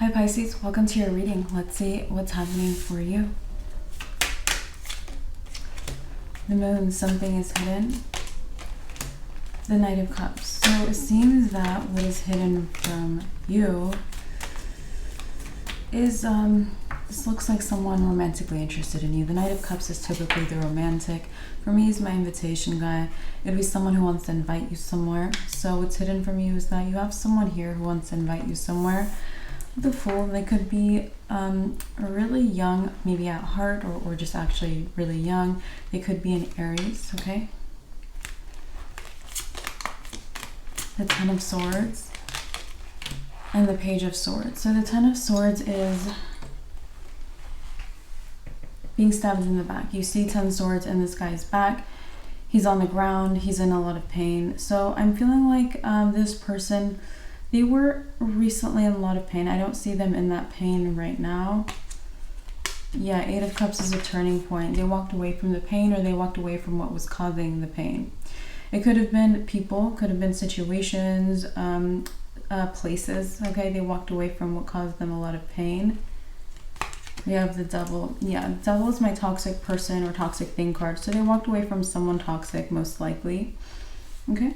Hi Pisces, welcome to your reading. Let's see what's happening for you. The moon, something is hidden. The Knight of Cups. So it seems that what is hidden from you is, this looks like someone romantically interested in you. The Knight of Cups is typically the romantic. For me, he's my invitation guy. It'd be someone who wants to invite you somewhere. So what's hidden from you is that you have someone here who wants to invite you somewhere. The Fool, they could be really young, maybe at heart, or just actually really young. They could be an Aries, okay? The Ten of Swords and the Page of Swords. So the Ten of Swords is being stabbed in the back. You see 10 swords in this guy's back. He's on the ground. He's in a lot of pain. So I'm feeling like this person, they were recently in a lot of pain. I don't see them in that pain right now. Yeah, Eight of Cups is a turning point. They walked away from the pain, or they walked away from what was causing the pain. It could have been people, could have been situations, places, okay? They walked away from what caused them a lot of pain. We have the Devil. Yeah, Devil is my toxic person or toxic thing card. So they walked away from someone toxic, most likely. Okay?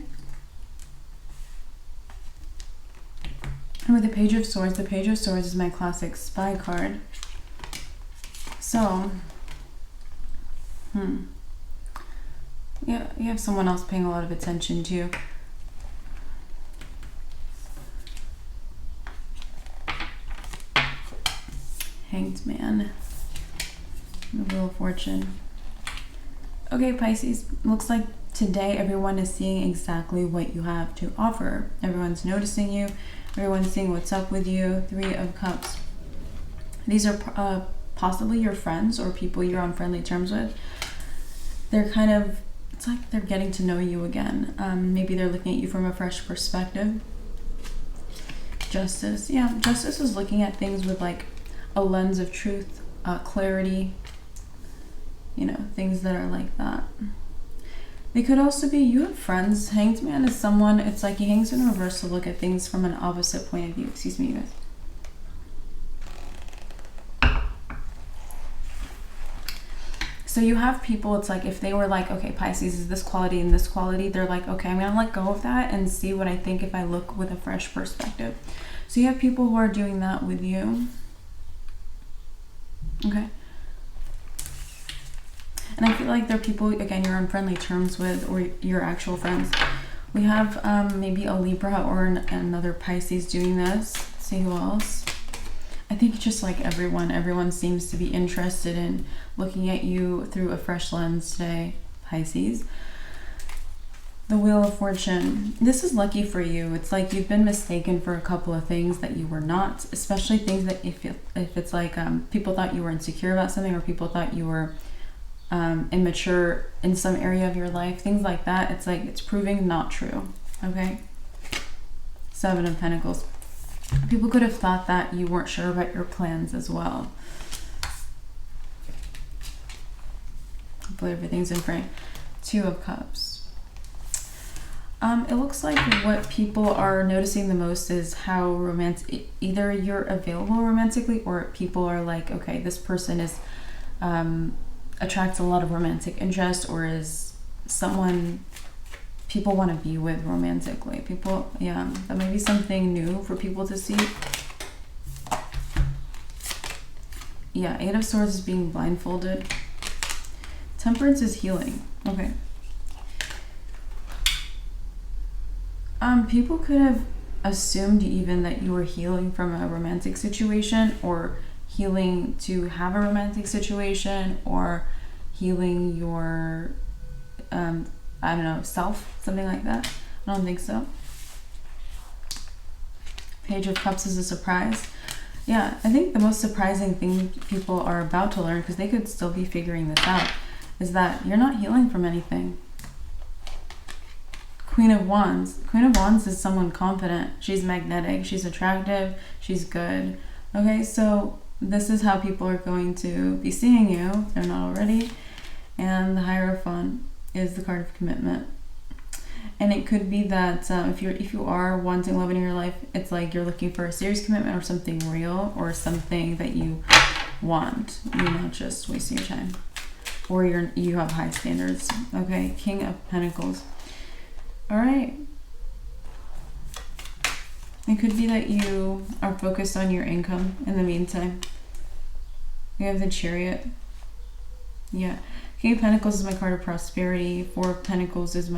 And with the Page of Swords is my classic spy card. So, yeah, you have someone else paying a lot of attention to you. Hanged Man. The Wheel of Fortune. Okay, Pisces, looks like today everyone is seeing exactly what you have to offer. Everyone's noticing you. Everyone's seeing what's up with you. Three of Cups. These are possibly your friends or people you're on friendly terms with. They're kind of, it's like they're getting to know you again. Maybe they're looking at you from a fresh perspective. Justice. Yeah, Justice is looking at things with like a lens of truth, clarity, you know, things that are like that. They could also be, you have friends. Hanged Man is someone, it's like he hangs in reverse to look at things from an opposite point of view. Excuse me, you guys. So you have people, it's like if they were like, okay, Pisces is this quality and this quality, they're like, okay, I'm gonna let go of that and see what I think if I look with a fresh perspective. So you have people who are doing that with you. Okay. And I feel like they're people, again, you're on friendly terms with, or your actual friends. We have maybe a Libra or another Pisces doing this. Let's see who else. I think just like everyone seems to be interested in looking at you through a fresh lens today, Pisces. The Wheel of Fortune. This is lucky for you. It's like you've been mistaken for a couple of things that you were not, especially things that if it's like people thought you were insecure about something, or people thought you were immature in some area of your life, things like that. It's like it's proving not true. Okay. Seven of Pentacles. People could have thought that you weren't sure about your plans as well. Hopefully everything's in frame. Two of Cups. It looks like what people are noticing the most is how romantic, either you're available romantically, or people are like, okay, this person is attracts a lot of romantic interest, or is someone people want to be with romantically. People, yeah, that might be something new for people to see. Yeah, Eight of Swords is being blindfolded. Temperance is healing. Okay. People could have assumed even that you were healing from a romantic situation, or healing to have a romantic situation, or healing your, I don't know, self, something like that. I don't think so. Page of Cups is a surprise. Yeah, I think the most surprising thing people are about to learn, because they could still be figuring this out, is that you're not healing from anything. Queen of Wands. Queen of Wands is someone confident. She's magnetic. She's attractive. She's good. Okay, so this is how people are going to be seeing you, if they're not already. And the Hierophant is the card of commitment. And it could be that if you are wanting love in your life, it's like you're looking for a serious commitment or something real or something that you want. You're not just wasting your time, or you have high standards. Okay, King of Pentacles. All right. It could be that you are focused on your income in the meantime. We have the Chariot. Yeah. King of Pentacles is my card of prosperity. Four of Pentacles is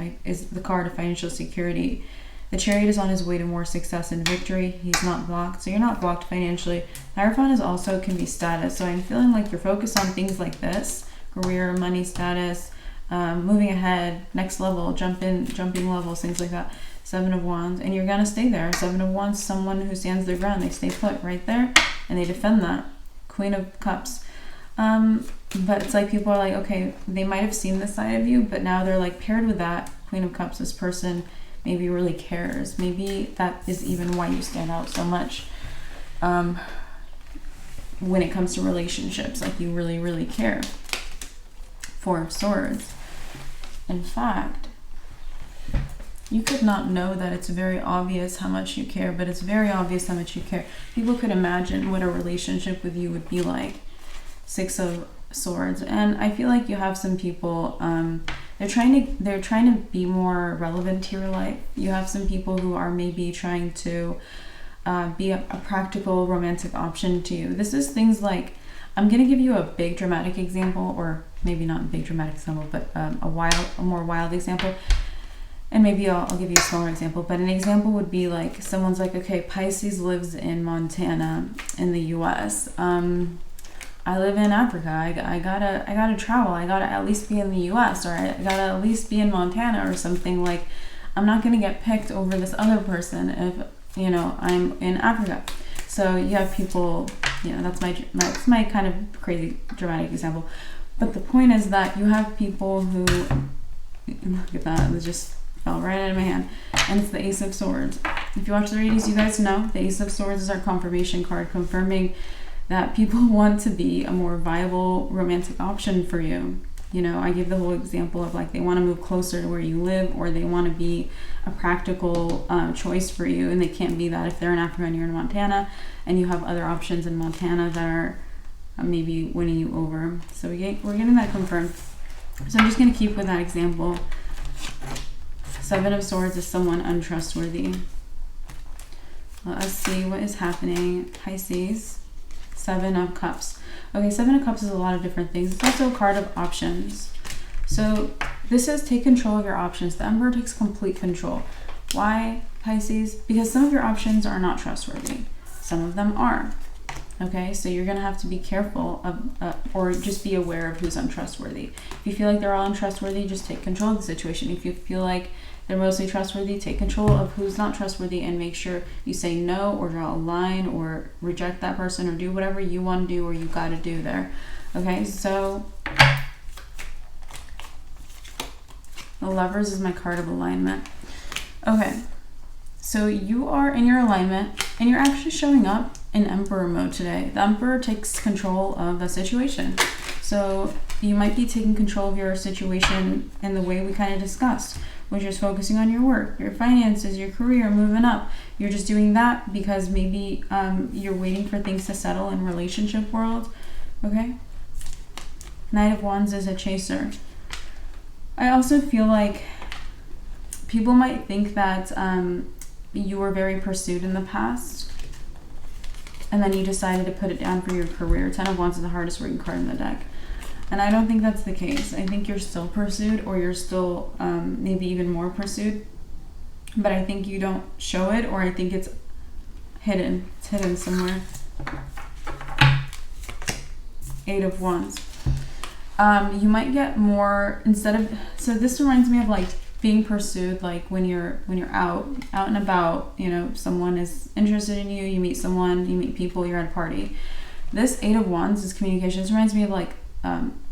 the card of financial security. The Chariot is on his way to more success and victory. He's not blocked, so you're not blocked financially. Hierophant is also can be status. So I'm feeling like you're focused on things like this: career, money, status, moving ahead, next level, jumping levels, things like that. Seven of Wands, and you're gonna stay there. Seven of Wands, someone who stands their ground. They stay put right there, and they defend that. Queen of Cups. But it's like people are like, okay, they might have seen this side of you, but now they're like paired with that Queen of Cups. This person maybe really cares. Maybe that is even why you stand out so much when it comes to relationships. Like you really, really care. Four of Swords. In fact, you could not know that it's very obvious how much you care, but it's very obvious how much you care. People could imagine what a relationship with you would be like. Six of Swords. And I feel like you have some people, they're trying to be more relevant to your life. You have some people who are maybe trying to be a practical romantic option to you. This is things like, I'm going to give you a big dramatic example, or maybe not a big dramatic example, but a more wild example. And maybe I'll give you a smaller example, but an example would be like, someone's like, okay, Pisces lives in Montana in the US. I live in Africa. I gotta travel. I gotta at least be in the US, or I gotta at least be in Montana or something. Like, I'm not gonna get picked over this other person if, you know, I'm in Africa. So you have people, you know, that's my kind of crazy dramatic example. But the point is that you have people who, look at that, it just fell right out of my hand. And it's the Ace of Swords. If you watch the readings, you guys know the Ace of Swords is our confirmation card, confirming that people want to be a more viable romantic option for you. You know, I give the whole example of like, they want to move closer to where you live, or they want to be a practical choice for you, and they can't be that if they're in Africa and you're in Montana, and you have other options in Montana that are maybe winning you over. So we're getting that confirmed. So I'm just going to keep with that example. Seven of Swords is someone untrustworthy. Let us see what is happening. Pisces. Seven of Cups. Okay, Seven of Cups is a lot of different things. It's also a card of options. So this says take control of your options. The Emperor takes complete control. Why, Pisces? Because some of your options are not trustworthy. Some of them are. Okay, so you're going to have to be careful of, or just be aware of who's untrustworthy. If you feel like they're all untrustworthy, just take control of the situation. If you feel like they're mostly trustworthy, take control of who's not trustworthy, and make sure you say no, or draw a line, or reject that person, or do whatever you want to do or you got to do there. Okay, so the Lovers is my card of alignment. Okay, so you are in your alignment, and you're actually showing up in Emperor mode today. The Emperor takes control of the situation. So you might be taking control of your situation in the way we kind of discussed, which is focusing on your work, your finances, your career, moving up. You're just doing that because maybe you're waiting for things to settle in relationship world. Okay? Knight of Wands is a chaser. I also feel like people might think that you were very pursued in the past, and then you decided to put it down for your career. Ten of Wands is the hardest working card in the deck. And I don't think that's the case. I think you're still pursued, or you're still maybe even more pursued. But I think you don't show it, or I think it's hidden. It's hidden somewhere. Eight of Wands. You might get more, so this reminds me of like being pursued, like when you're out and about, you know, someone is interested in you, you meet someone, you meet people, you're at a party. This Eight of Wands is communication. This reminds me of like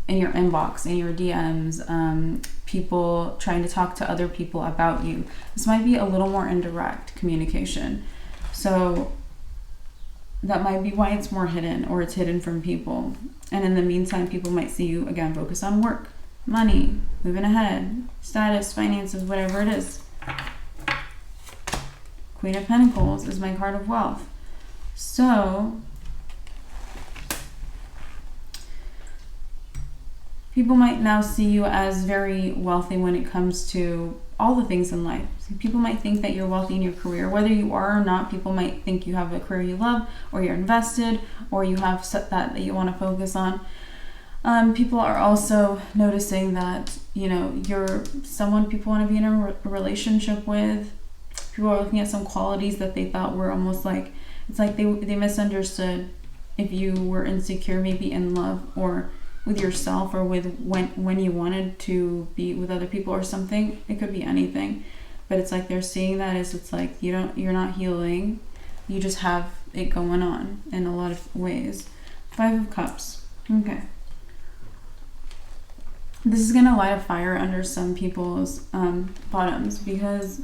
in your inbox, in your DMs, people trying to talk to other people about you. This might be a little more indirect communication. So that might be why it's more hidden, or it's hidden from people. And in the meantime, people might see you, again, focus on work, money, moving ahead, status, finances, whatever it is. Queen of Pentacles is my card of wealth. So people might now see you as very wealthy when it comes to all the things in life. So people might think that you're wealthy in your career. Whether you are or not, people might think you have a career you love, or you're invested, or you have that you want to focus on. People are also noticing that, you know, you're someone people want to be in a relationship with. People are looking at some qualities that they thought were almost like, it's like they misunderstood if you were insecure, maybe in love or with yourself, or with when you wanted to be with other people or something. It could be anything, but it's like they're seeing that as, it's like you're not healing, you just have it going on in a lot of ways. 5 of Cups. Okay. This is going to light a fire under some people's bottoms, because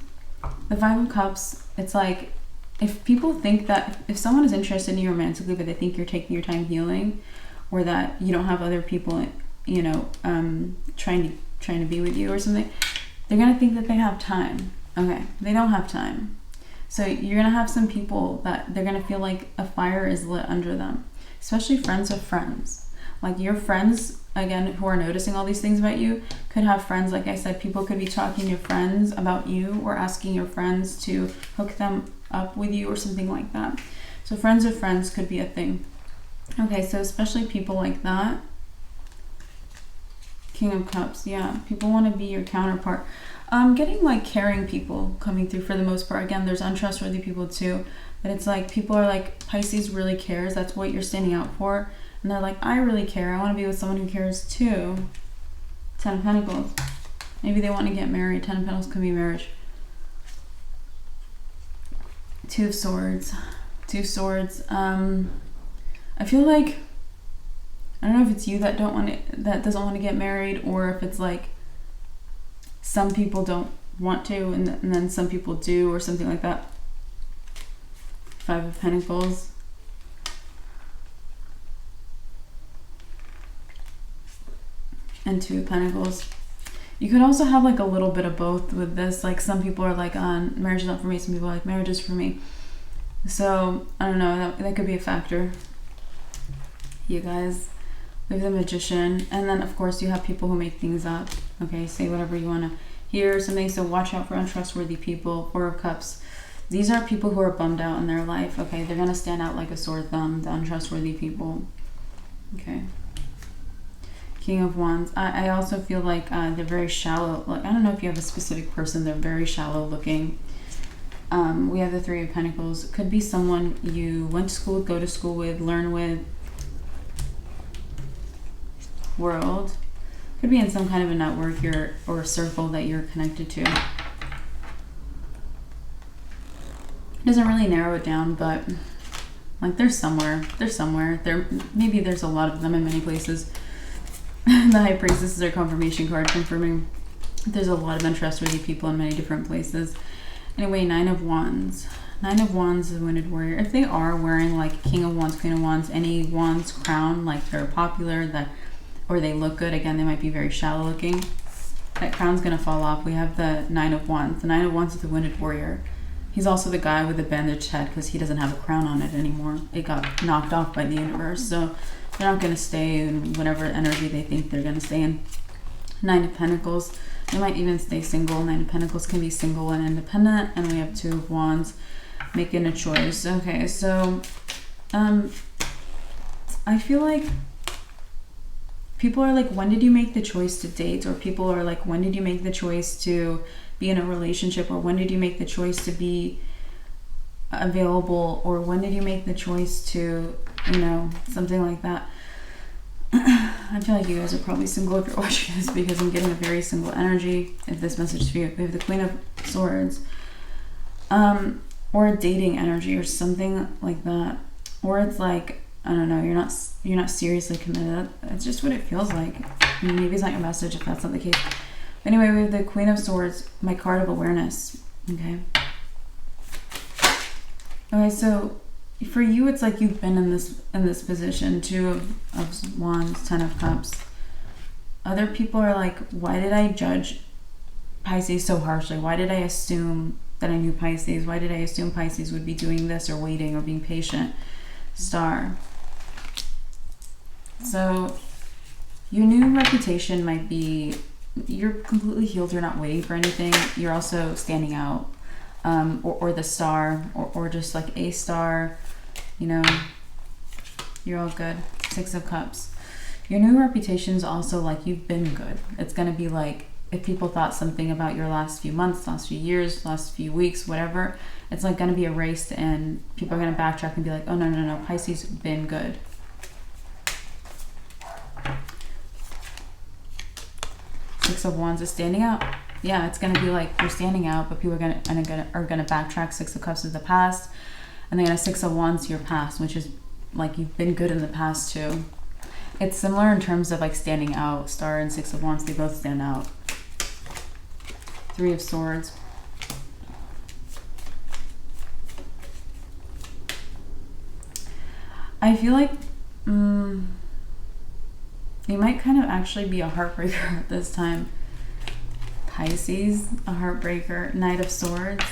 the 5 of Cups, it's like, if people think that, if someone is interested in you romantically, but they think you're taking your time healing, or that you don't have other people, you know, trying to be with you or something, they're going to think that they have time. Okay, they don't have time. So you're going to have some people that they're going to feel like a fire is lit under them, especially friends of friends. Like your friends, again, who are noticing all these things about you, could have friends. Like I said, people could be talking to friends about you, or asking your friends to hook them up with you or something like that. So friends of friends could be a thing. Okay, so especially people like that. King of Cups, yeah. People want to be your counterpart. Getting like caring people coming through for the most part. Again, there's untrustworthy people too. But it's like people are like, Pisces really cares. That's what you're standing out for. And they're like, I really care. I want to be with someone who cares too. 10 of Pentacles. Maybe they want to get married. 10 of Pentacles could be marriage. 2 of Swords. 2 of Swords. I feel like, I don't know if it's you that doesn't want to get married, or if it's like some people don't want to and then some people do, or something like that. 5 of Pentacles. And 2 of Pentacles. You could also have like a little bit of both with this. Like some people are like, marriage is not for me. Some people are like, marriage is for me. So I don't know, that could be a factor. You guys, we have the Magician, and then of course you have people who make things up. Okay, say whatever you want to hear or something. So watch out for untrustworthy people. 4 of Cups. These are people who are bummed out in their life. Okay, they're gonna stand out like a sore thumb, the untrustworthy people. Okay. King of Wands. I also feel like they're very shallow. Like, I don't know if you have a specific person, they're very shallow looking. We have the 3 of Pentacles. Could be someone you went to school with, go to school with, learn with. World. Could be in some kind of a network or circle that you're connected to. It doesn't really narrow it down, but like they're somewhere. Maybe there's a lot of them in many places. The High Priestess is our confirmation card, confirming there's a lot of untrustworthy people in many different places. Anyway, 9 of Wands. 9 of Wands is a Wounded Warrior. If they are wearing like King of Wands, Queen of Wands, any Wands crown, like they're popular, or they look good, again, they might be very shallow looking. That crown's gonna fall off. We have the 9 of Wands. The 9 of Wands is the Wounded Warrior. He's also the guy with the bandaged head because he doesn't have a crown on it anymore. It got knocked off by the universe. So they're not going to stay in whatever energy they think they're going to stay in. 9 of Pentacles. They might even stay single. 9 of Pentacles can be single and independent. And we have 2 of Wands, making a choice. Okay, so I feel like people are like, when did you make the choice to date? Or people are like, when did you make the choice to be in a relationship? Or when did you make the choice to be available? Or when did you make the choice to, you know, something like that. I feel like you guys are probably single if you're watching this, because I'm getting a very single energy. If this message is for you, we have the Queen of Swords, or a dating energy or something like that. Or it's like, I don't know, you're not seriously committed. That's just what it feels like. I mean, maybe it's not your message if that's not the case. Anyway, we have the Queen of Swords, my card of awareness. Okay. Okay, so for you, it's like you've been in this position. 2 of Wands, 10 of Cups. Other people are like, why did I judge Pisces so harshly? Why did I assume that I knew Pisces. Why did I assume Pisces would be doing this or waiting or being patient? Star. So your new reputation might be, you're completely healed, you're not waiting for anything. You're also standing out, or the star, or just like a star, you know, you're all good. 6 of Cups. Your new reputation is also like you've been good. It's going to be like, if people thought something about your last few months, last few years, last few weeks, whatever, it's like going to be erased, and people are going to backtrack and be like, oh no, Pisces been good. Six of Wands is standing out. Yeah, it's going to be like you're standing out, but people are going to backtrack. 6 of Cups is the past, and then 6 of Wands to your past, which is like you've been good in the past too. It's similar in terms of like standing out. Star and 6 of Wands, they both stand out. 3 of Swords. I feel like you might kind of actually be a heartbreaker at this time. Pisces, a heartbreaker. Knight of Swords,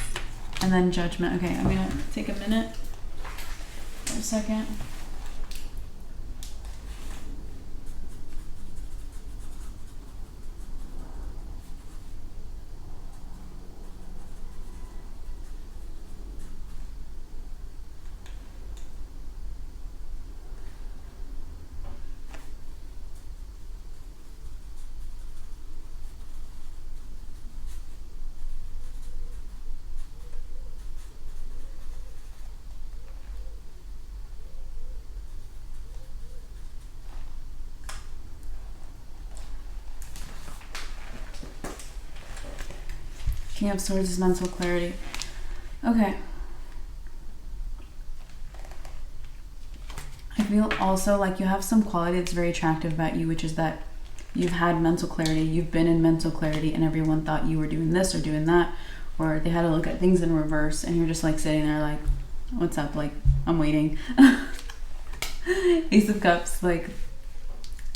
and then Judgment. Okay, I'm gonna take a minute for a second. King of Swords is mental clarity. Okay. I feel also like you have some quality that's very attractive about you, which is that you've had mental clarity. You've been in mental clarity, and everyone thought you were doing this or doing that, or they had to look at things in reverse, and you're just like sitting there like, what's up? Like, I'm waiting. Ace of Cups, like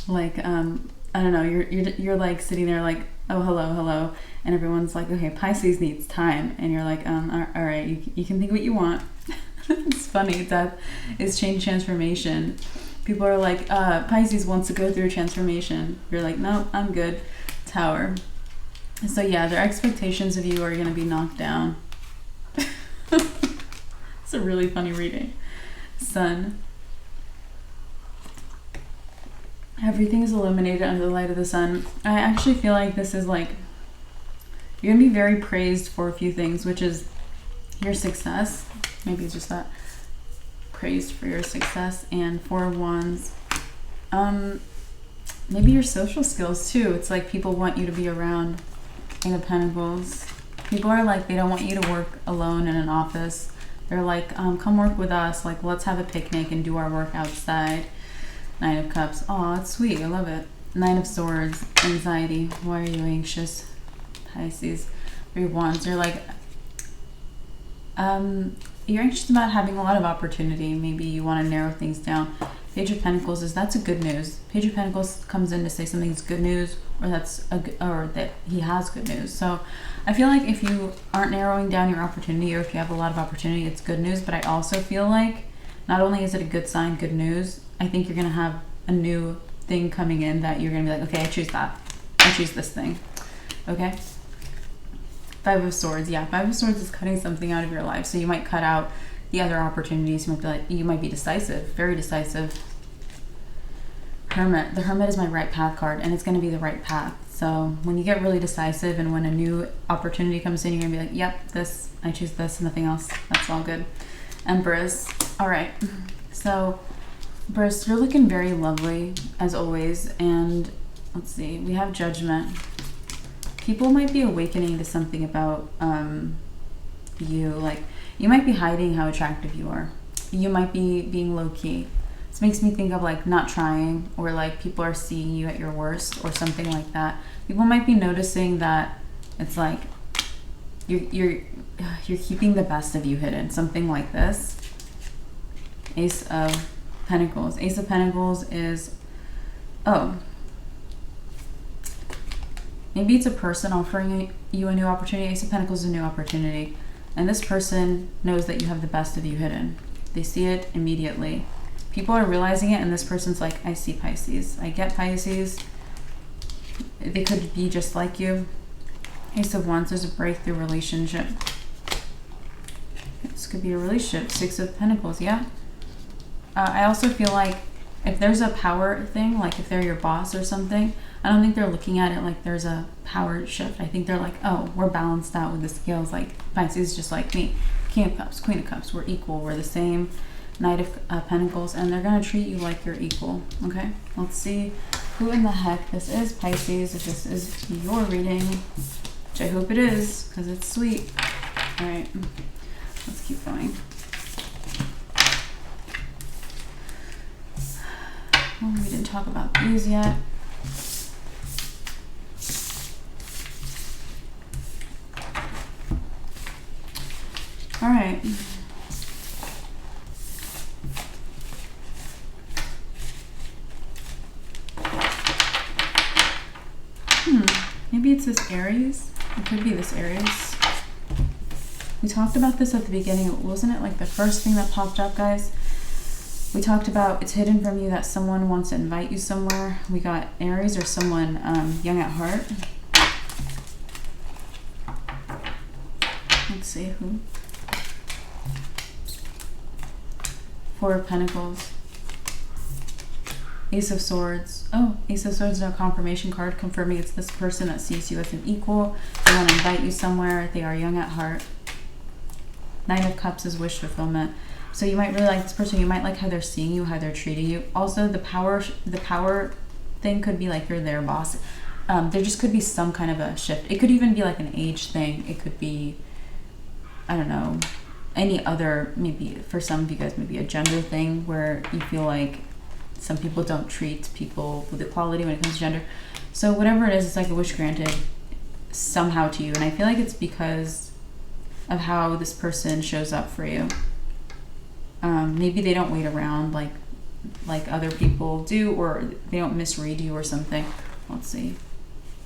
I don't know, you're like sitting there like, oh, hello, and everyone's like, okay, Pisces needs time, and you're like, all right, you can think what you want. It's funny. Death is change, transformation. People are like, Pisces wants to go through a transformation. You're like, nope, I'm good. Tower. So yeah, their expectations of you are going to be knocked down. It's a really funny reading. Sun. Everything is illuminated under the light of the sun. I actually feel like this is like, you're going to be very praised for a few things, which is your success. Maybe it's just that. Praised for your success. And 4 of Wands. Maybe your social skills too. It's like people want you to be around. 8 of Pentacles. People are like, they don't want you to work alone in an office. They're like, come work with us. Like, let's have a picnic and do our work outside. 9 of Cups. Oh, it's sweet. I love it. 9 of Swords. Anxiety. Why are you anxious? Pisces. 3 of Wands. You're like, you're anxious about having a lot of opportunity. Maybe you want to narrow things down. Page of Pentacles is, that's a good news. Page of Pentacles comes in to say something's good news, or that he has good news. So I feel like if you aren't narrowing down your opportunity, or if you have a lot of opportunity, it's good news. But I also feel like not only is it a good sign, good news, I think you're going to have a new thing coming in that you're going to be like, okay, I choose that. I choose this thing. Okay? 5 of Swords. Yeah, 5 of Swords is cutting something out of your life. So you might cut out the other opportunities. You might be decisive, very decisive. Hermit. The Hermit is my right path card, and it's going to be the right path. So when you get really decisive, and when a new opportunity comes in, you're going to be like, yep, this, I choose this, nothing else. That's all good. Empress. All right. So, Empress, you're looking very lovely, as always. And let's see, we have Judgment. People might be awakening to something about you. Like, you might be hiding how attractive you are. You might be being low-key. This makes me think of like not trying, or like people are seeing you at your worst, or something like that. People might be noticing that it's like you're keeping the best of you hidden. Something like this. Ace of Pentacles. Ace of Pentacles is, oh, maybe it's a person offering you a new opportunity. Ace of Pentacles is a new opportunity. And this person knows that you have the best of you hidden. They see it immediately. People are realizing it, and this person's like, I see Pisces. I get Pisces. They could be just like you. Ace of Wands, there's a breakthrough relationship. This could be a relationship. Six of Pentacles, yeah. I also feel like if there's a power thing, like if they're your boss or something, I don't think they're looking at it like there's a power shift. I think they're like, oh, we're balanced out with the scales. Like Pisces is just like me. King of Cups, Queen of Cups, we're equal. We're the same. Knight of Pentacles, and they're going to treat you like you're equal. Okay, let's see who in the heck this is, Pisces, if this is your reading, which I hope it is, because it's sweet. All right, let's keep going. Well, we didn't talk about these yet. All right. Maybe it's this Aries. It could be this Aries. We talked about this at the beginning. Wasn't it like the first thing that popped up, guys? We talked about it's hidden from you that someone wants to invite you somewhere. We got Aries or someone young at heart. Let's see who. Four of Pentacles. Ace of Swords. Oh, Ace of Swords is a confirmation card confirming it's this person that sees you as an equal. They want to invite you somewhere. They are young at heart. Nine of Cups is wish fulfillment. So you might really like this person. You might like how they're seeing you, how they're treating you. Also, the power thing could be like you're their boss. There just could be some kind of a shift. It could even be like an age thing. It could be, I don't know, any other, maybe for some of you guys, maybe a gender thing where you feel like some people don't treat people with equality when it comes to gender. So whatever it is, it's like a wish granted somehow to you. And I feel like it's because of how this person shows up for you. Maybe they don't wait around like other people do, or they don't misread you or something. Let's see.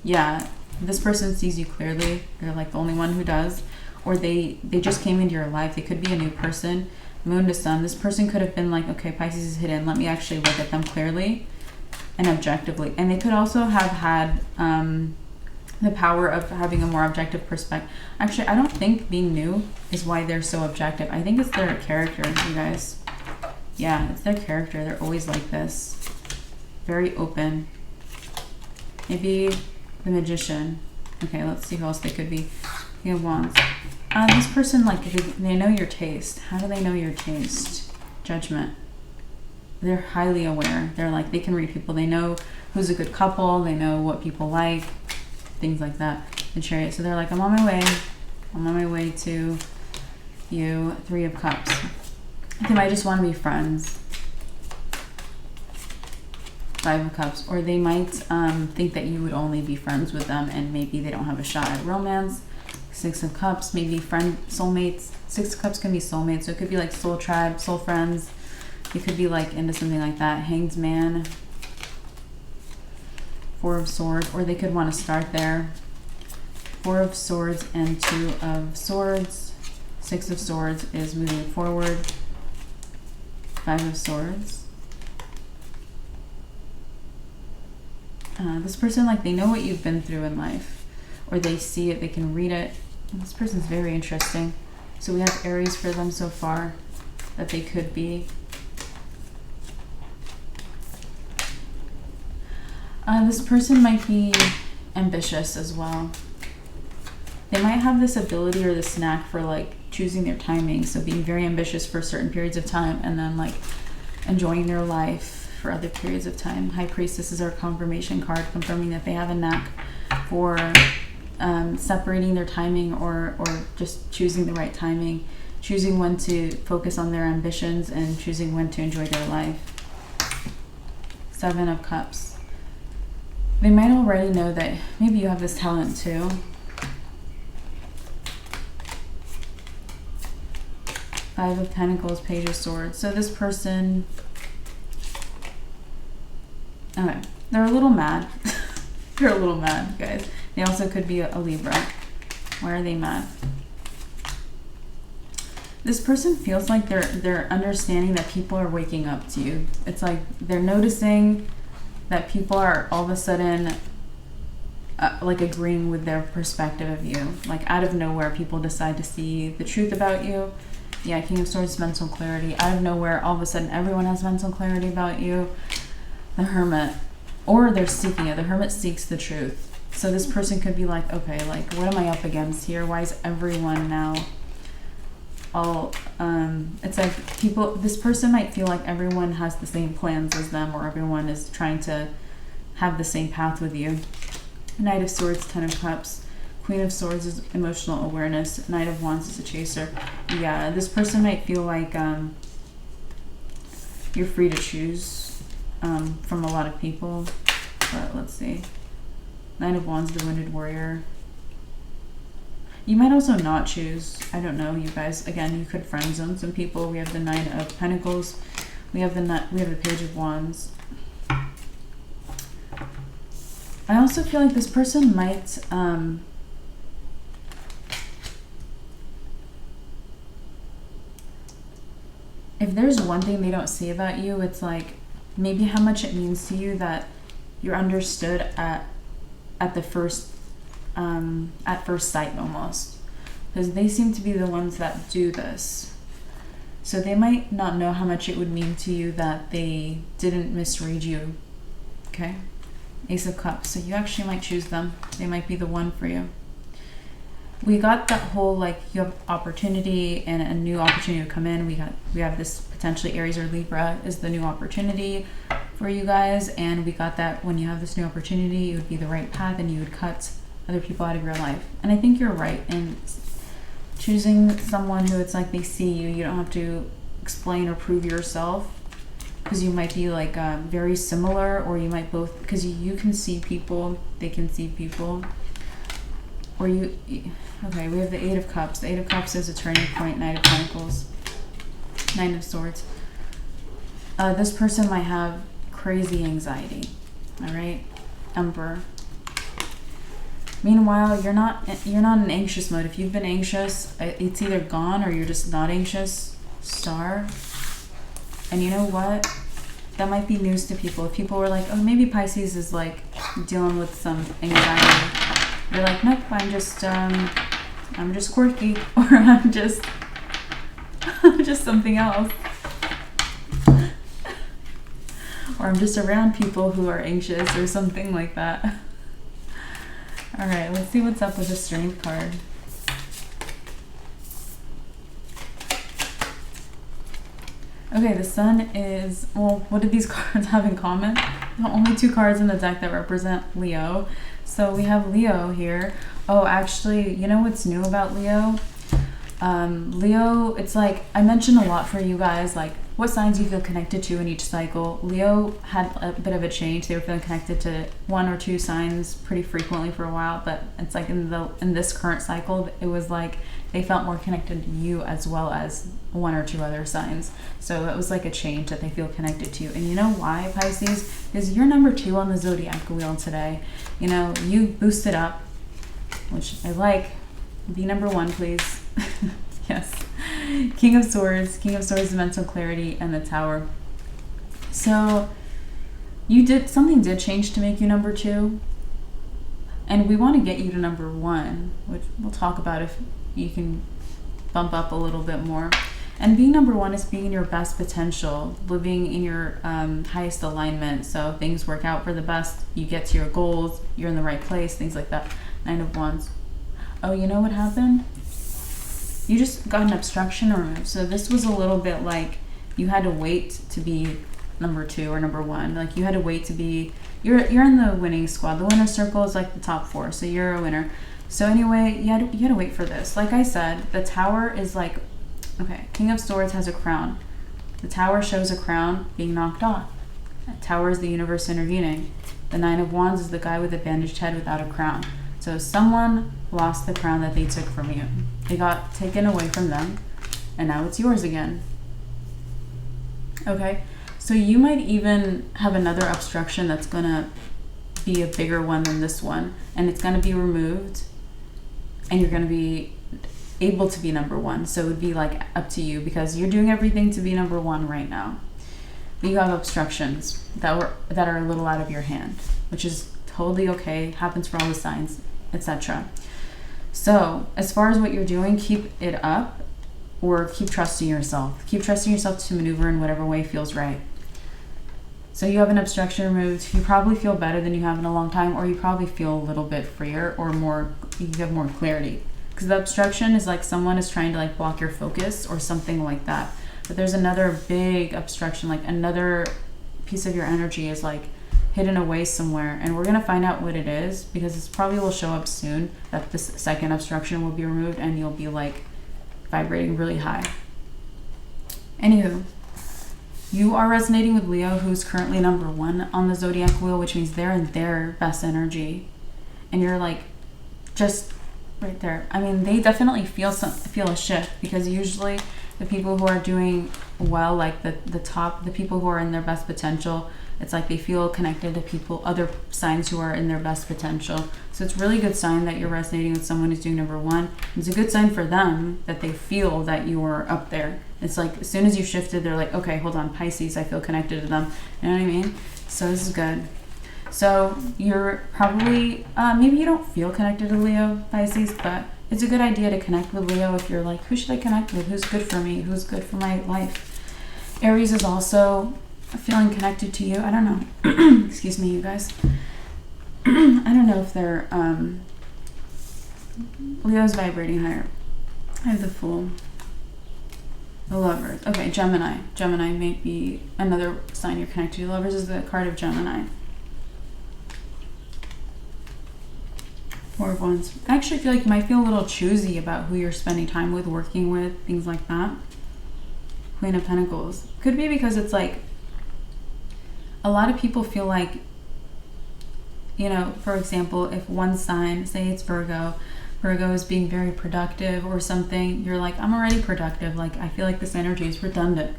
Yeah, this person sees you clearly. They're like the only one who does. Or they just came into your life. They could be a new person. Moon to Sun. This person could have been like, okay, Pisces is hidden. Let me actually look at them clearly and objectively. And they could also have had the power of having a more objective perspective. Actually, I don't think being new is why they're so objective. I think it's their character, you guys. Yeah, it's their character. They're always like this. Very open. Maybe the Magician. Okay, let's see who else they could be. King of Wands. This person, like, they know your taste. How do they know your taste? Judgment. They're highly aware. They're like, they can read people. They know who's a good couple. They know what people like. Things like that. The Chariot. So they're like, I'm on my way. I'm on my way to you. Three of Cups. They might just want to be friends. Five of Cups. Or they might think that you would only be friends with them, and maybe they don't have a shot at romance. Six of Cups, maybe friend, soulmates. Six of Cups can be soulmates. So it could be like soul tribe, soul friends. You could be like into something like that. Hanged Man. Four of Swords. Or they could want to start there. Four of Swords and Two of Swords. Six of Swords is moving forward. Five of Swords. This person, like, they know what you've been through in life. Or they see it, they can read it. And this person's very interesting. So we have Aries for them so far that they could be. This person might be ambitious as well. They might have this ability or this knack for like choosing their timing. So being very ambitious for certain periods of time and then like enjoying their life for other periods of time. High Priestess is our confirmation card, confirming that they have a knack for separating their timing or just choosing the right timing, choosing when to focus on their ambitions and choosing when to enjoy their life. Seven of Cups. They might already know that maybe you have this talent too. Five of Pentacles, Page of Swords. So this person, okay, they're a little mad. They're a little mad, guys. They also could be a Libra. Why are they mad? This person feels like they're understanding that people are waking up to you. It's like they're noticing that people are all of a sudden like agreeing with their perspective of you. Like out of nowhere, people decide to see the truth about you. Yeah, King of Swords, mental clarity. Out of nowhere, all of a sudden, everyone has mental clarity about you. The Hermit. Or they're seeking it. The Hermit seeks the truth. So this person could be like, okay, like, what am I up against here? Why is everyone now all... it's like people... This person might feel like everyone has the same plans as them, or everyone is trying to have the same path with you. Knight of Swords, Ten of Cups. Queen of Swords is emotional awareness. Knight of Wands is a chaser. Yeah, this person might feel like you're free to choose from a lot of people. But let's see. Knight of Wands, the Wounded Warrior. You might also not choose. I don't know, you guys. Again, you could friend zone some people. We have the Nine of Pentacles. We have the Page of Wands. I also feel like this person might if there's one thing they don't see about you, it's like maybe how much it means to you that you're understood at first sight almost, because they seem to be the ones that do this. So they might not know how much it would mean to you that they didn't misread you. Okay, Ace of Cups. So you actually might choose them. They might be the one for you. We got that whole like you have opportunity and a new opportunity to come in. We have this potentially Aries or Libra is the new opportunity for you guys, and we got that when you have this new opportunity, it would be the right path and you would cut other people out of your life. And I think you're right in choosing someone who it's like they see you. You don't have to explain or prove yourself, because you might be like very similar, or you might both, because you can see people, they can see people. Or you, okay, we have the Eight of Cups. The Eight of Cups is a turning point. Knight of Pentacles. Nine of Swords. This person might have crazy anxiety. All right, Emperor. Meanwhile, you're not in anxious mode. If you've been anxious, it's either gone or you're just not anxious. Star. And you know what? That might be news to people. If people were like, oh, maybe Pisces is like dealing with some anxiety. You're like, nope, I'm just quirky, or I'm just something else. Or I'm just around people who are anxious or something like that. All right, let's see what's up with the Strength card. Okay, the Sun is, well, what did these cards have in common? The only two cards in the deck that represent Leo. So we have Leo here. Oh, actually, you know what's new about Leo? Leo, it's like, I mentioned a lot for you guys, like what signs you feel connected to in each cycle. Leo had a bit of a change. They were feeling connected to one or two signs pretty frequently for a while, but it's like in this current cycle, it was like they felt more connected to you as well as one or two other signs. So it was like a change that they feel connected to. And you know why, Pisces? Because you're number 2 on the zodiac wheel today. You know, you boosted up, which I like. Be number 1, please. Yes. King of Swords, mental clarity, and the Tower. So something did change to make you number 2. And we want to get you to number 1, which we'll talk about if you can bump up a little bit more. And being number 1 is being in your best potential, living in your highest alignment. So things work out for the best. You get to your goals. You're in the right place. Things like that. 9 of Wands. Oh, you know what happened? You just got an obstruction removed. So this was a little bit like you had to wait to be number 2 or number 1. Like you had to wait to be. You're in the winning squad. The winner circle is like the top 4. So you're a winner. So anyway, you had to wait for this. Like I said, the Tower is like. Okay, King of Swords has a crown. The Tower shows a crown being knocked off. The Tower is the universe intervening. The 9 of Wands is the guy with a bandaged head without a crown. So someone lost the crown that they took from you. It got taken away from them, and now it's yours again. Okay, so you might even have another obstruction that's gonna be a bigger one than this one, and it's gonna be removed, and you're gonna be able to be number one. So it would be like up to you, because you're doing everything to be number one right now. But you have obstructions that are a little out of your hand, which is totally okay. Happens for all the signs, etc. So as far as what you're doing, keep it up, or keep trusting yourself. Keep trusting yourself to maneuver in whatever way feels right. So you have an obstruction removed. You probably feel better than you have in a long time, or you probably feel a little bit freer, or you have more clarity. Because the obstruction is like someone is trying to like block your focus or something like that. But there's another big obstruction, like another piece of your energy is like hidden away somewhere. And we're going to find out what it is, because this probably will show up soon, that this second obstruction will be removed and you'll be like vibrating really high. Anywho, you are resonating with Leo, who's currently number one on the zodiac wheel, which means they're in their best energy. And you're like just right there. I mean, they definitely feel a shift, because usually the people who are doing well, like the people who are in their best potential, it's like they feel connected to other signs who are in their best potential. So it's a really good sign that you're resonating with someone who's doing number one. It's a good sign for them that they feel that you are up there. It's like as soon as you shifted, they're like, okay, hold on, Pisces, I feel connected to them. You know what I mean? So this is good. So you're probably, maybe you don't feel connected to Leo, Pisces, but it's a good idea to connect with Leo if you're like, who should I connect with? Who's good for me? Who's good for my life? Aries is also feeling connected to you. I don't know. Excuse me, you guys. I don't know if they're, Leo's vibrating higher. I have the Fool. The Lovers. Okay, Gemini. Gemini may be another sign you're connected to. Lovers is the card of Gemini. Four of Wands. I actually feel like you might feel a little choosy about who you're spending time with, working with, things like that. Queen of Pentacles. Could be because it's like a lot of people feel like, you know, for example, if one sign, say it's Virgo is being very productive or something, you're like, I'm already productive. Like, I feel like this energy is redundant.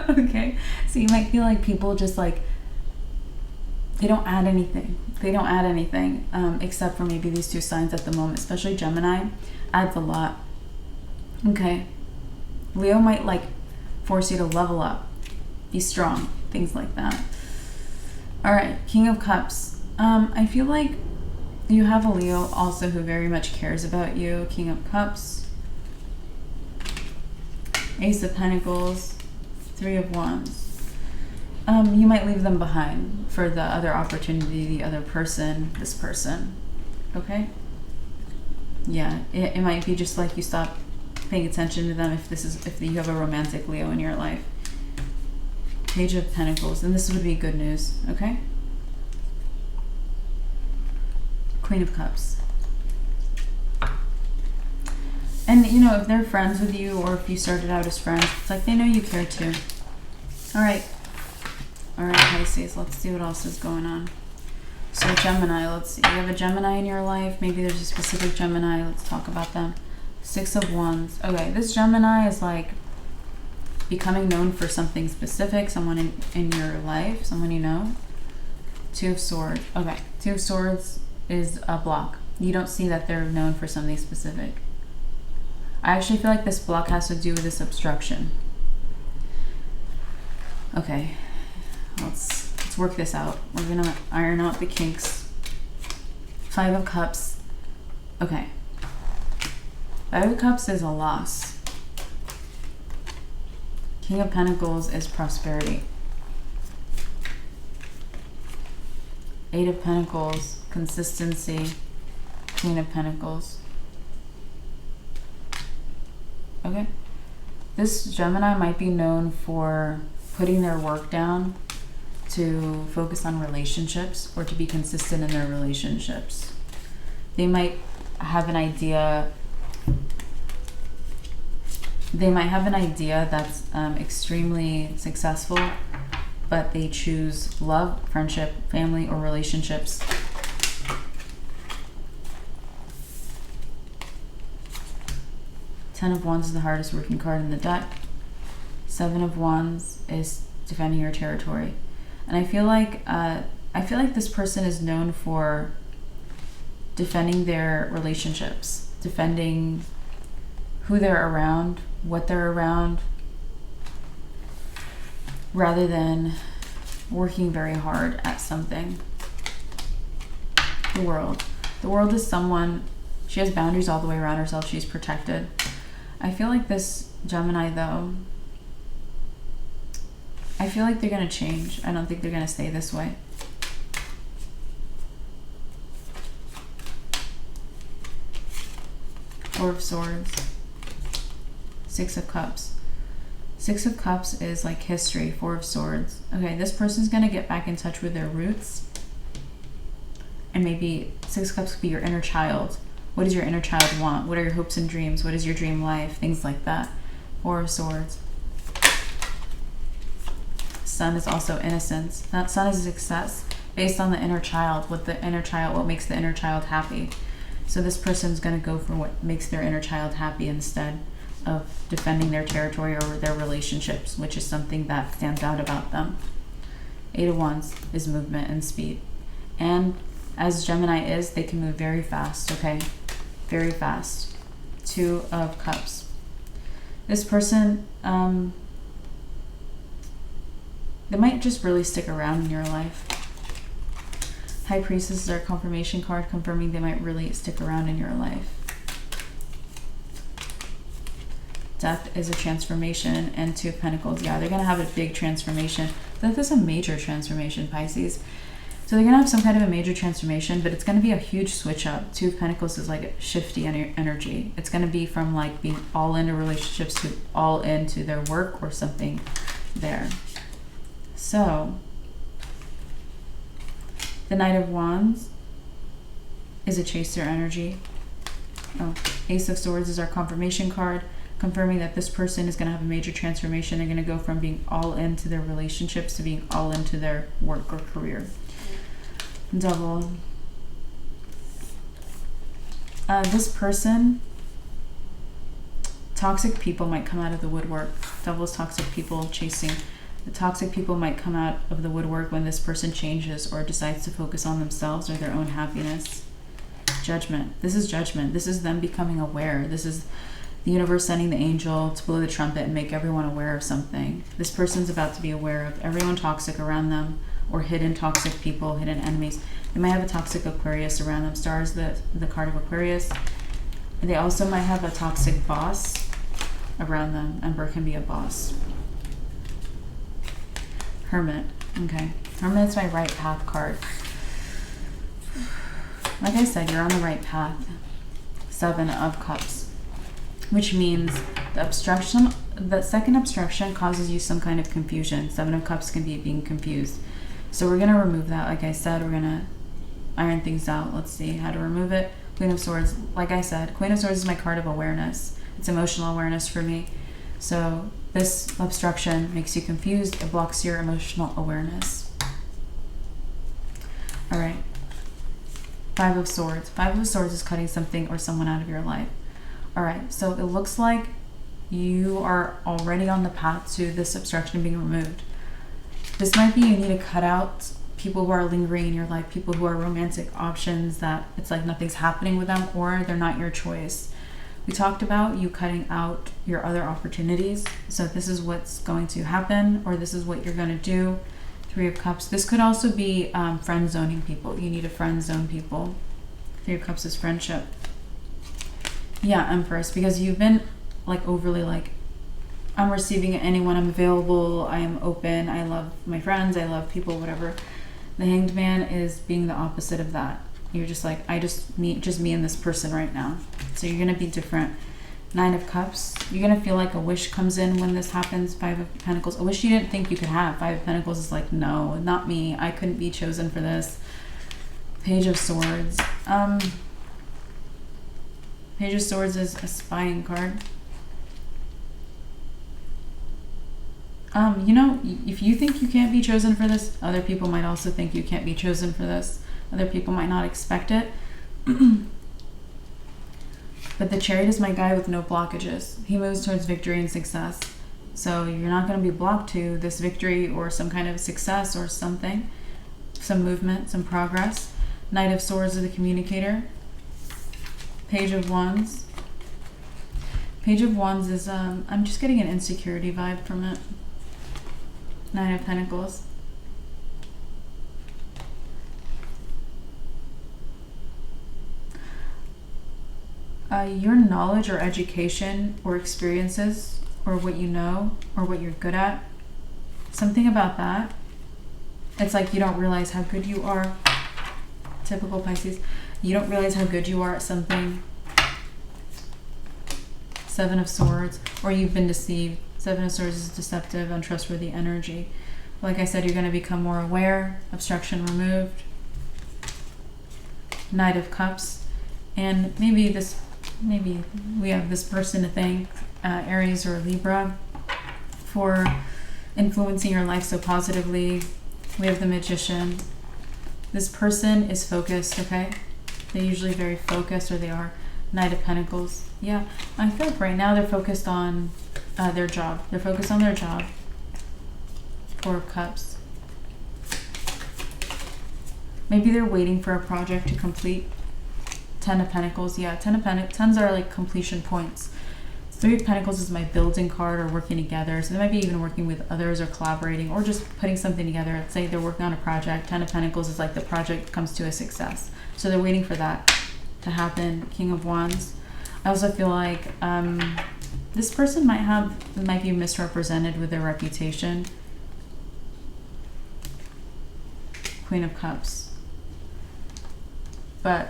Okay. So you might feel like people just like, they don't add anything. Except for maybe these two signs at the moment, especially Gemini adds a lot. Okay. Leo might like force you to level up, be strong, things like that. All right. King of Cups. I feel like you have a Leo also who very much cares about you. King of Cups. Ace of Pentacles. Three of Wands. You might leave them behind for the other opportunity, the other person, this person. Okay? Yeah, it might be just like you stop paying attention to them if you have a romantic Leo in your life. Page of Pentacles, and this would be good news, okay? Queen of Cups. And you know, if they're friends with you, or if you started out as friends, it's like they know you care too. Alright, Pisces, let's see what else is going on. So Gemini, let's see. You have a Gemini in your life. Maybe there's a specific Gemini. Let's talk about them. Six of Wands. Okay, this Gemini is like becoming known for something specific, someone in your life, someone you know. Two of Swords. Okay, Two of Swords is a block. You don't see that they're known for something specific. I actually feel like this block has to do with this obstruction. Okay, let's work this out. We're gonna iron out the kinks. Five of Cups. Okay. Five of Cups is a loss. King of Pentacles is prosperity. Eight of Pentacles, consistency. Queen of Pentacles. Okay. This Gemini might be known for putting their work down to focus on relationships, or to be consistent in their relationships. They might have an idea that's extremely successful, but they choose love, friendship, family, or relationships. Ten of Wands is the hardest working card in the deck. Seven of Wands is defending your territory. And I feel like this person is known for defending their relationships, defending who they're around, what they're around, rather than working very hard at something. The World. The World is someone, she has boundaries all the way around herself. She's protected. I feel like this Gemini, though, I feel like they're going to change. I don't think they're going to stay this way. Four of Swords. Six of Cups. Six of Cups is like history. Four of Swords. Okay, this person's going to get back in touch with their roots. And maybe Six of Cups could be your inner child. What does your inner child want? What are your hopes and dreams? What is your dream life? Things like that. Four of Swords. Sun is also innocence. That Sun is success based on the inner child. What makes the inner child happy. So this person's going to go for what makes their inner child happy instead of defending their territory or their relationships, which is something that stands out about them. Eight of Wands is movement and speed. And as Gemini is, they can move very fast, okay? Very fast. Two of Cups. This person, they might just really stick around in your life. High Priestess is our confirmation card, confirming they might really stick around in your life. Death is a transformation, and Two of Pentacles. Yeah, they're going to have a big transformation. Death is a major transformation, Pisces. So they're going to have some kind of a major transformation, but it's going to be a huge switch up. Two of Pentacles is like a shifty energy. It's going to be from like being all into relationships to all into their work or something there. So the Knight of Wands is a chaser energy. Oh, Ace of Swords is our confirmation card, confirming that this person is going to have a major transformation. They're going to go from being all into their relationships to being all into their work or career. Double. This person, toxic people might come out of the woodwork. Devil's toxic people chasing. The toxic people might come out of the woodwork when this person changes or decides to focus on themselves or their own happiness. Judgment. This is judgment. This is them becoming aware. This is the universe sending the angel to blow the trumpet and make everyone aware of something. This person's about to be aware of everyone toxic around them, or hidden toxic people, hidden enemies. They might have a toxic Aquarius around them. Star is the card of Aquarius. And they also might have a toxic boss around them. Emperor can be a boss. Hermit. Okay. Hermit is my right path card. Like I said, you're on the right path. Seven of Cups. Which means the second obstruction causes you some kind of confusion. Seven of Cups can be being confused. So we're going to remove that. Like I said, we're going to iron things out. Let's see how to remove it. Queen of Swords. Like I said, Queen of Swords is my card of awareness. It's emotional awareness for me. So this obstruction makes you confused. It blocks your emotional awareness. All right. Five of Swords. Five of Swords is cutting something or someone out of your life. All right. So it looks like you are already on the path to this obstruction being removed. This might be you need to cut out people who are lingering in your life, people who are romantic options that it's like nothing's happening with them or they're not your choice. We talked about you cutting out your other opportunities. So this is what's going to happen, or this is what you're going to do. Three of Cups. This could also be friend zoning people. You need to friend zone people. Three of Cups is friendship. Yeah, Empress, because you've been like overly like, I'm receiving anyone, I'm available, I am open, I love my friends, I love people, whatever. The Hanged Man is being the opposite of that. You're just like, me and this person right now. So you're going to be different. Nine of Cups. You're going to feel like a wish comes in when this happens. Five of Pentacles. A wish you didn't think you could have. Five of Pentacles is like, no, not me. I couldn't be chosen for this. Page of Swords. Page of Swords is a spying card. You know, if you think you can't be chosen for this, other people might also think you can't be chosen for this. Other people might not expect it. But the Chariot is my guy with no blockages. He moves towards victory and success. So you're not going to be blocked to this victory or some kind of success or something. Some movement, some progress. Knight of Swords is the communicator. Page of Wands. Page of Wands is, I'm just getting an insecurity vibe from it. Nine of Pentacles. Your knowledge or education or experiences or what you know or what you're good at, something about that. It's like you don't realize how good you are. Typical Pisces. You don't realize how good you are at something. Seven of Swords. Or you've been deceived. Seven of Swords is deceptive, untrustworthy energy. Like I said, you're going to become more aware. Obstruction removed. Knight of Cups. And maybe we have this person to thank, Aries or Libra, for influencing your life so positively. We have the Magician. This person is focused, okay? They're usually very focused, or they are. Knight of Pentacles. Yeah, I feel like right now they're focused on their job. They're focused on their job. Four of Cups. Maybe they're waiting for a project to complete. Ten of Pentacles. Yeah, Tens are like completion points. Three of Pentacles is my building card, or working together. So they might be even working with others or collaborating or just putting something together. Let's say they're working on a project. Ten of Pentacles is like the project comes to a success. So they're waiting for that to happen. King of Wands. I also feel like this person might be misrepresented with their reputation. Queen of Cups. But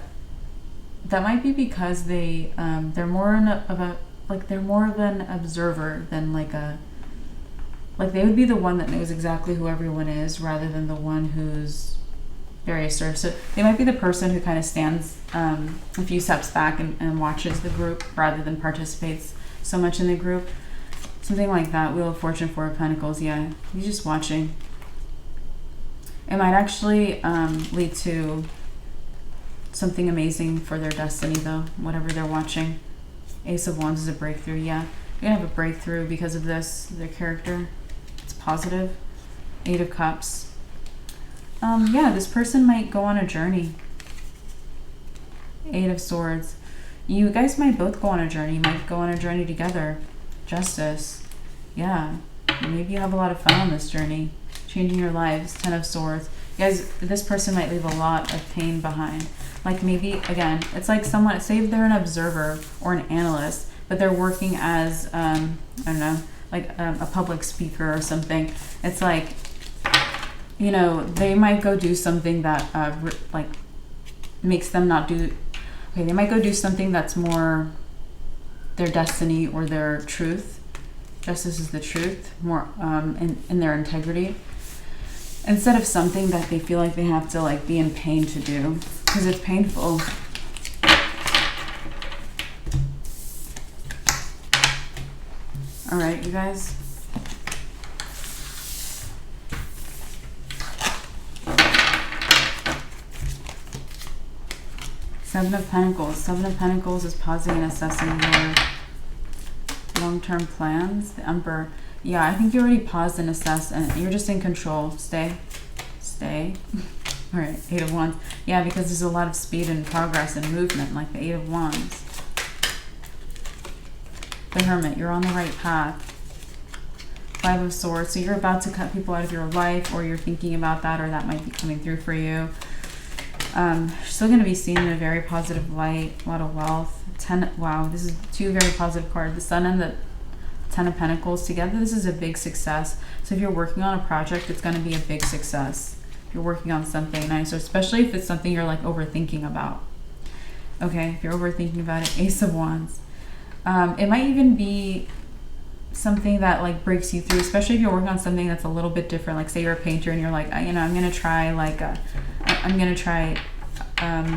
that might be because they're more they're more of an observer than like they would be the one that knows exactly who everyone is, rather than the one who's very assertive. So they might be the person who kind of stands a few steps back and watches the group rather than participates so much in the group. Something like that. Wheel of Fortune, Four of Pentacles. Yeah, you're just watching. It might actually lead to something amazing for their destiny, though, whatever they're watching. Ace of Wands is a breakthrough. Yeah, you're gonna have a breakthrough because of this. Their character, it's positive. Eight of Cups. Yeah, this person might go on a journey. Eight of Swords. You guys might both go on a journey. You might go on a journey together. Justice. Yeah, maybe you have a lot of fun on this journey, changing your lives. Ten of Swords. You guys, this person might leave a lot of pain behind. Like maybe, again, it's like someone, say they're an observer or an analyst, but they're working as, I don't know, like a public speaker or something. It's like, you know, they might go do something that like makes them not do, okay, they might go do something that's more their destiny or their truth. Justice is the truth, more in their integrity, instead of something that they feel like they have to like be in pain to do, because it's painful. All right, you guys. Seven of Pentacles. Seven of Pentacles is pausing and assessing your long-term plans. The Emperor. Yeah, I think you already paused and assessed, and you're just in control. Stay. All right, Eight of Wands. Yeah, because there's a lot of speed and progress and movement, like the Eight of Wands. The Hermit. You're on the right path. Five of Swords. So you're about to cut people out of your life, or you're thinking about that, or that might be coming through for you. Still going to be seen in a very positive light. A lot of wealth. Wow, this is two very positive cards. The Sun and the Ten of Pentacles together. This is a big success. So if you're working on a project, it's going to be a big success. If you're working on something nice, or especially if it's something you're like overthinking about. Okay, if you're overthinking about it. Ace of Wands. It might even be something that like breaks you through, especially if you're working on something that's a little bit different. Like say you're a painter and you're like, you know, I'm going to try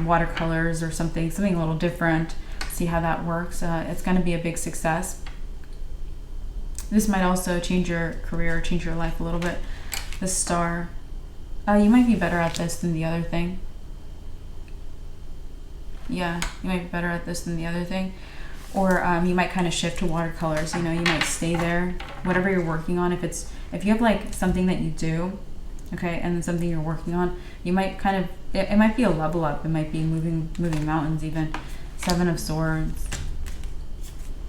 watercolors or something a little different. See how that works. It's going to be a big success. This might also change your career, change your life a little bit. The Star. You might be better at this than the other thing. Yeah, you might be better at this than the other thing. Or you might kind of shift to watercolors. You know, you might stay there. Whatever you're working on, if you have like something that you do, okay, and then something you're working on, you might kind of, it might be a level up. It might be moving mountains even. Seven of Swords.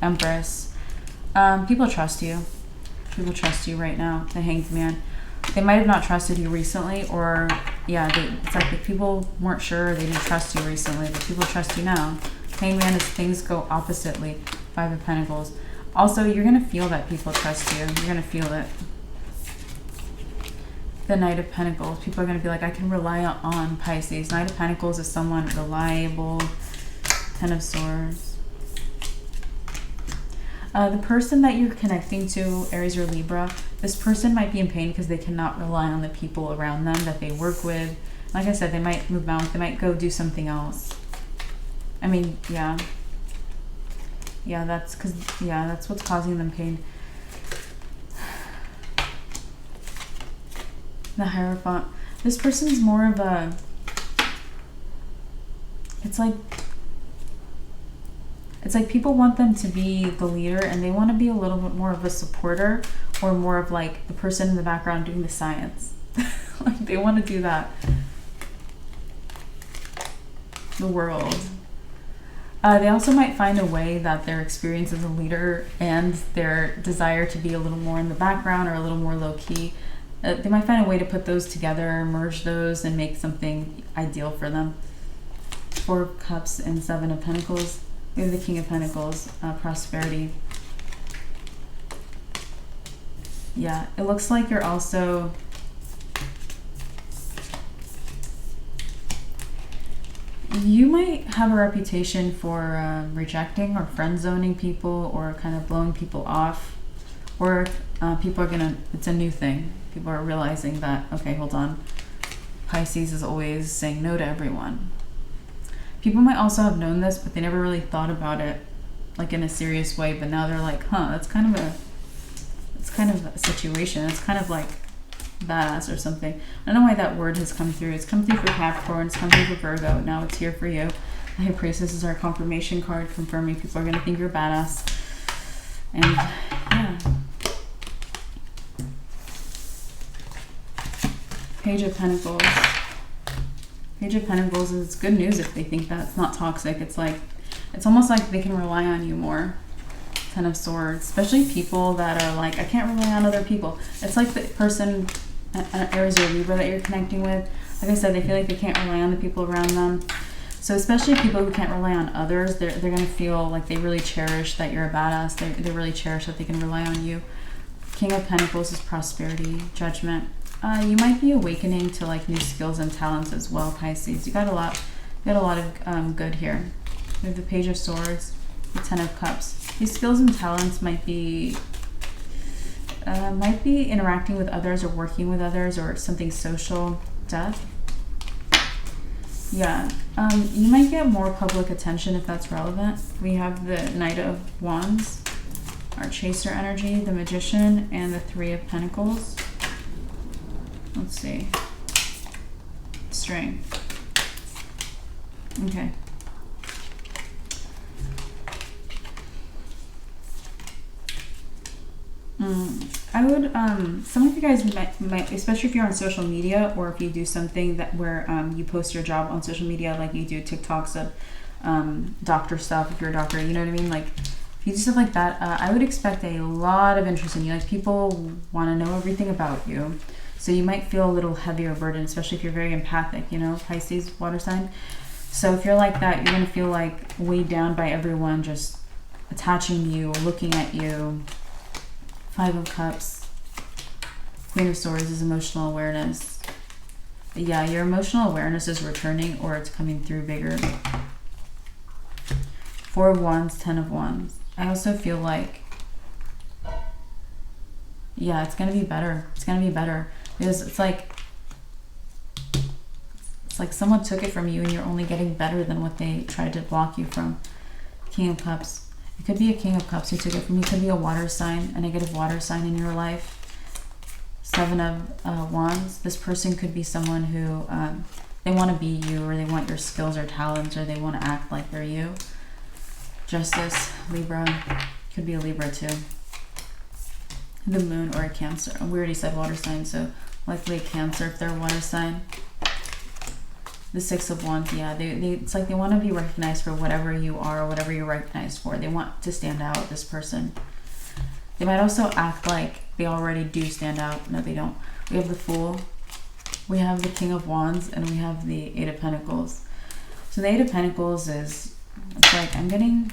Empress. People trust you. People trust you right now. The Hanged Man. They might have not trusted you recently, or yeah, it's like if people weren't sure, they didn't trust you recently, but people trust you now. Hanged Man is things go oppositely. Five of Pentacles. Also, you're going to feel that people trust you. You're going to feel it. The Knight of Pentacles. People are going to be like, I can rely on Pisces. Knight of Pentacles is someone reliable. Ten of Swords. The person that you're connecting to, Aries or Libra, this person might be in pain because they cannot rely on the people around them that they work with. Like I said, they might move out. They might go do something else. I mean, yeah. Yeah, that's what's causing them pain. The Hierophant. This person's more of a... It's like people want them to be the leader, and they want to be a little bit more of a supporter, or more of like the person in the background doing the science. Like they want to do that. The World. They also might find a way that their experience as a leader and their desire to be a little more in the background or a little more low-key, they might find a way to put those together, merge those, and make something ideal for them. Four of Cups and Seven of Pentacles. We have the King of Pentacles, Prosperity. Yeah, it looks like you're also... You might have a reputation for rejecting or friend zoning people, or kind of blowing people off, or people are gonna, it's a new thing. People are realizing that, okay, hold on, Pisces is always saying no to everyone. People might also have known this, but they never really thought about it like in a serious way, but now they're like, huh, that's kind of a situation. It's kind of like badass or something. I don't know why that word has come through. It's come through for Capricorn, it's come through for Virgo, now it's here for you. The High Priestess is our confirmation card, confirming people are going to think you're badass. And yeah. Page of Pentacles. Page of Pentacles is good news if they think that's not toxic. It's like, it's almost like they can rely on you more. Ten of Swords. Especially people that are like, I can't rely on other people. It's like the person, Aries or Libra, that you're connecting with. Like I said, they feel like they can't rely on the people around them. So especially people who can't rely on others, they're going to feel like they really cherish that you're a badass. They really cherish that they can rely on you. King of Pentacles is Prosperity, Judgment. You might be awakening to like new skills and talents as well, Pisces. You got a lot of good here. We have the Page of Swords, the Ten of Cups. These skills and talents might be interacting with others or working with others or something social. Death. Yeah, you might get more public attention if that's relevant. We have the Knight of Wands, our Chaser energy, the Magician, and the Three of Pentacles. Let's see. Strength. Okay. I would, some of you guys might, especially if you're on social media, or if you do something that where you post your job on social media, like you do TikToks of doctor stuff, if you're a doctor, you know what I mean? Like, if you do stuff like that, I would expect a lot of interest in you. Like, people want to know everything about you. So you might feel a little heavier burden, especially if you're very empathic, you know, Pisces, water sign. So if you're like that, you're going to feel like weighed down by everyone just attaching to you, looking at you. Five of Cups. Queen of Swords is emotional awareness. Yeah, your emotional awareness is returning, or it's coming through bigger. Four of Wands, Ten of Wands. I also feel like, yeah, it's going to be better. It's going to be better. Because it's like someone took it from you and you're only getting better than what they tried to block you from. King of Cups. It could be a King of Cups who took it from you. It could be a water sign, a negative water sign in your life. Seven of Wands. This person could be someone who, they want to be you, or they want your skills or talents, or they want to act like they're you. Justice, Libra. Could be a Libra too. The Moon or a Cancer. We already said water sign, so likely a Cancer if they're a water sign. The Six of Wands, yeah. It's like they want to be recognized for whatever you are or whatever you're recognized for. They want to stand out, this person. They might also act like they already do stand out. No, they don't. We have the Fool. We have the King of Wands. And we have the Eight of Pentacles. So the Eight of Pentacles is, it's like I'm getting...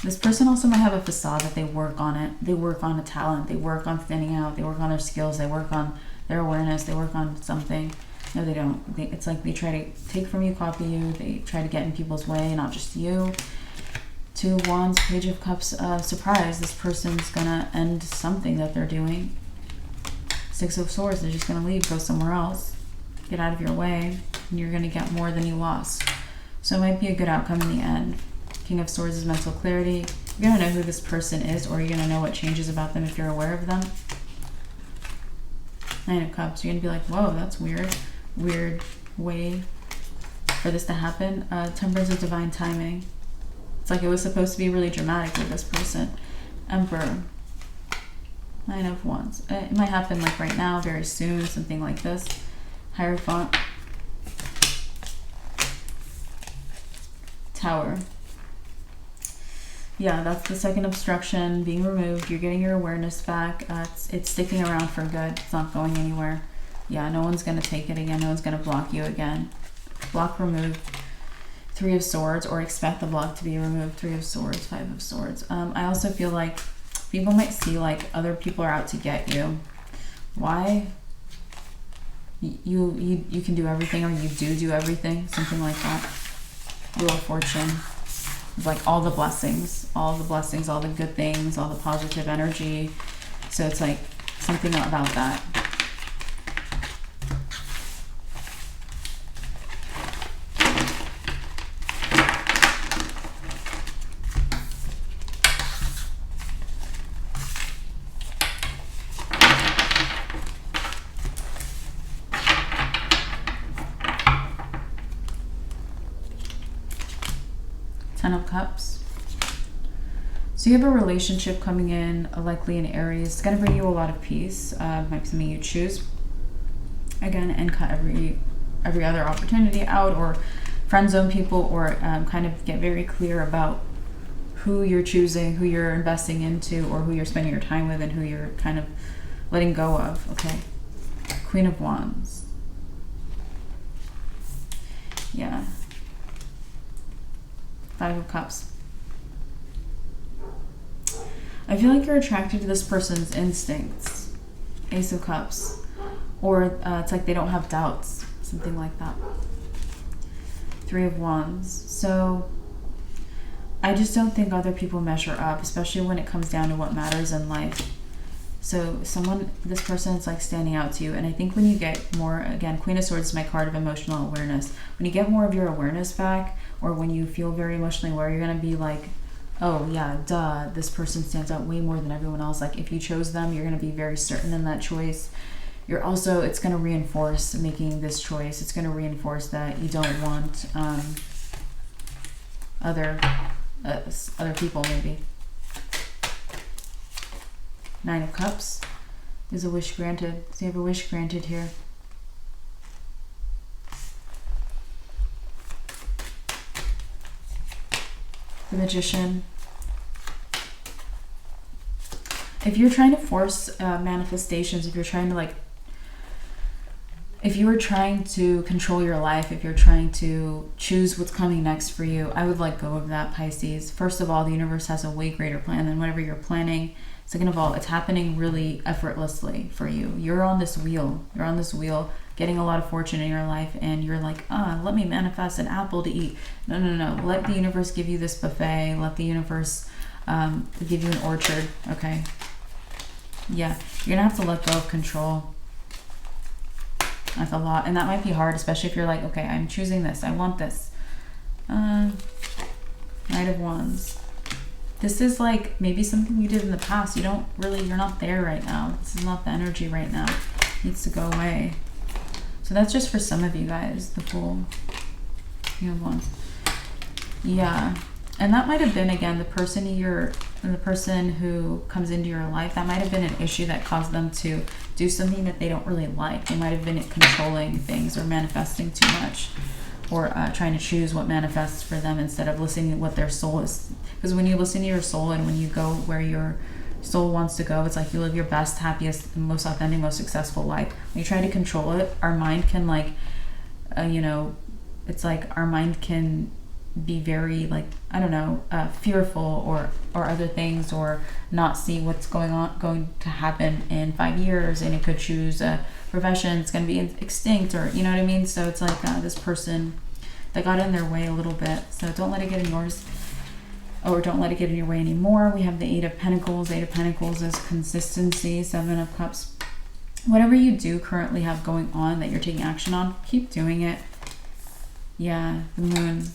This person also might have a facade that they work on it. They work on a talent. They work on standing out. They work on their skills. They work on their awareness. They work on something. No, they don't. It's like they try to take from you, copy you. They try to get in people's way, not just you. Two of Wands, Page of Cups. Surprise, this person's gonna end something that they're doing. Six of Swords, they're just gonna leave, go somewhere else. Get out of your way, and you're gonna get more than you lost. So it might be a good outcome in the end. King of Swords is mental clarity. You're gonna know who this person is, or you're gonna know what changes about them if you're aware of them. Nine of Cups, you're gonna be like, whoa, that's weird. Weird way for this to happen. Temperance is divine timing. It's like it was supposed to be really dramatic with this person. Emperor. Nine of Wands. It might happen like right now, very soon, something like this. Hierophant. Tower. Yeah, that's the second obstruction being removed. You're getting your awareness back. It's sticking around for good. It's not going anywhere. Yeah, no one's going to take it again. No one's going to block you again. Block removed. Three of Swords, or expect the block to be removed. Three of Swords, Five of Swords. I also feel like people might see like other people are out to get you. Why? You can do everything, or you do everything. Something like that. Wheel of Fortune. It's like all the blessings, all the good things, all the positive energy. So it's like something about that. Ten of Cups. So you have a relationship coming in, likely in Aries. It's going to bring you a lot of peace. Might be something you choose. Again, and cut every other opportunity out, or friend zone people, or kind of get very clear about who you're choosing, who you're investing into, or who you're spending your time with, and who you're kind of letting go of. Okay. Queen of Wands. Yeah. Five of Cups. I feel like you're attracted to this person's instincts. Ace of Cups. Or it's like they don't have doubts. Something like that. Three of Wands. So I just don't think other people measure up, especially when it comes down to what matters in life. So this person is like standing out to you. And I think when you get more, again, Queen of Swords is my card of emotional awareness. When you get more of your awareness back, or when you feel very emotionally aware, you're going to be like, oh yeah, duh, this person stands out way more than everyone else. Like if you chose them, you're going to be very certain in that choice. You're also, it's going to reinforce making this choice. It's going to reinforce that you don't want other people maybe. Nine of Cups is a wish granted. So you have a wish granted here. The Magician. If you're trying to force manifestations, if you're trying to like, if you were trying to control your life, if you're trying to choose what's coming next for you, I would let go of that, Pisces. First of all, the universe has a way greater plan than whatever you're planning. Second of all, it's happening really effortlessly for you. You're on this wheel. You're on this wheel, getting a lot of fortune in your life, and you're like, let me manifest an apple to eat. No. Let the universe give you this buffet. Let the universe give you an orchard, okay? Yeah, you're gonna have to let go of control. That's a lot, and that might be hard, especially if you're like, okay, I'm choosing this. I want this. Knight of Wands. This is like maybe something you did in the past. You're not there right now. This is not the energy right now. It needs to go away. So that's just for some of you guys, the Fool. You have Wands. Yeah. And that might have been, again, the person who comes into your life, that might have been an issue that caused them to do something that they don't really like. They might have been controlling things or manifesting too much, or trying to choose what manifests for them instead of listening to what their soul is. Because when you listen to your soul and when you go where your soul wants to go, it's like you live your best, happiest, most authentic, most successful life. When you try to control it, our mind can like, it's like our mind can be very like, I don't know, fearful or other things, or not see what's going to happen in 5 years, and it could choose a profession it's going to be extinct, or you know what I mean. So it's like this person that got in their way a little bit. So don't let it get in yours, or don't let it get in your way anymore. We have the 8 of Pentacles. 8 of Pentacles is consistency. 7 of Cups. Whatever you do currently have going on that you're taking action on, keep doing it. Yeah, the Moon.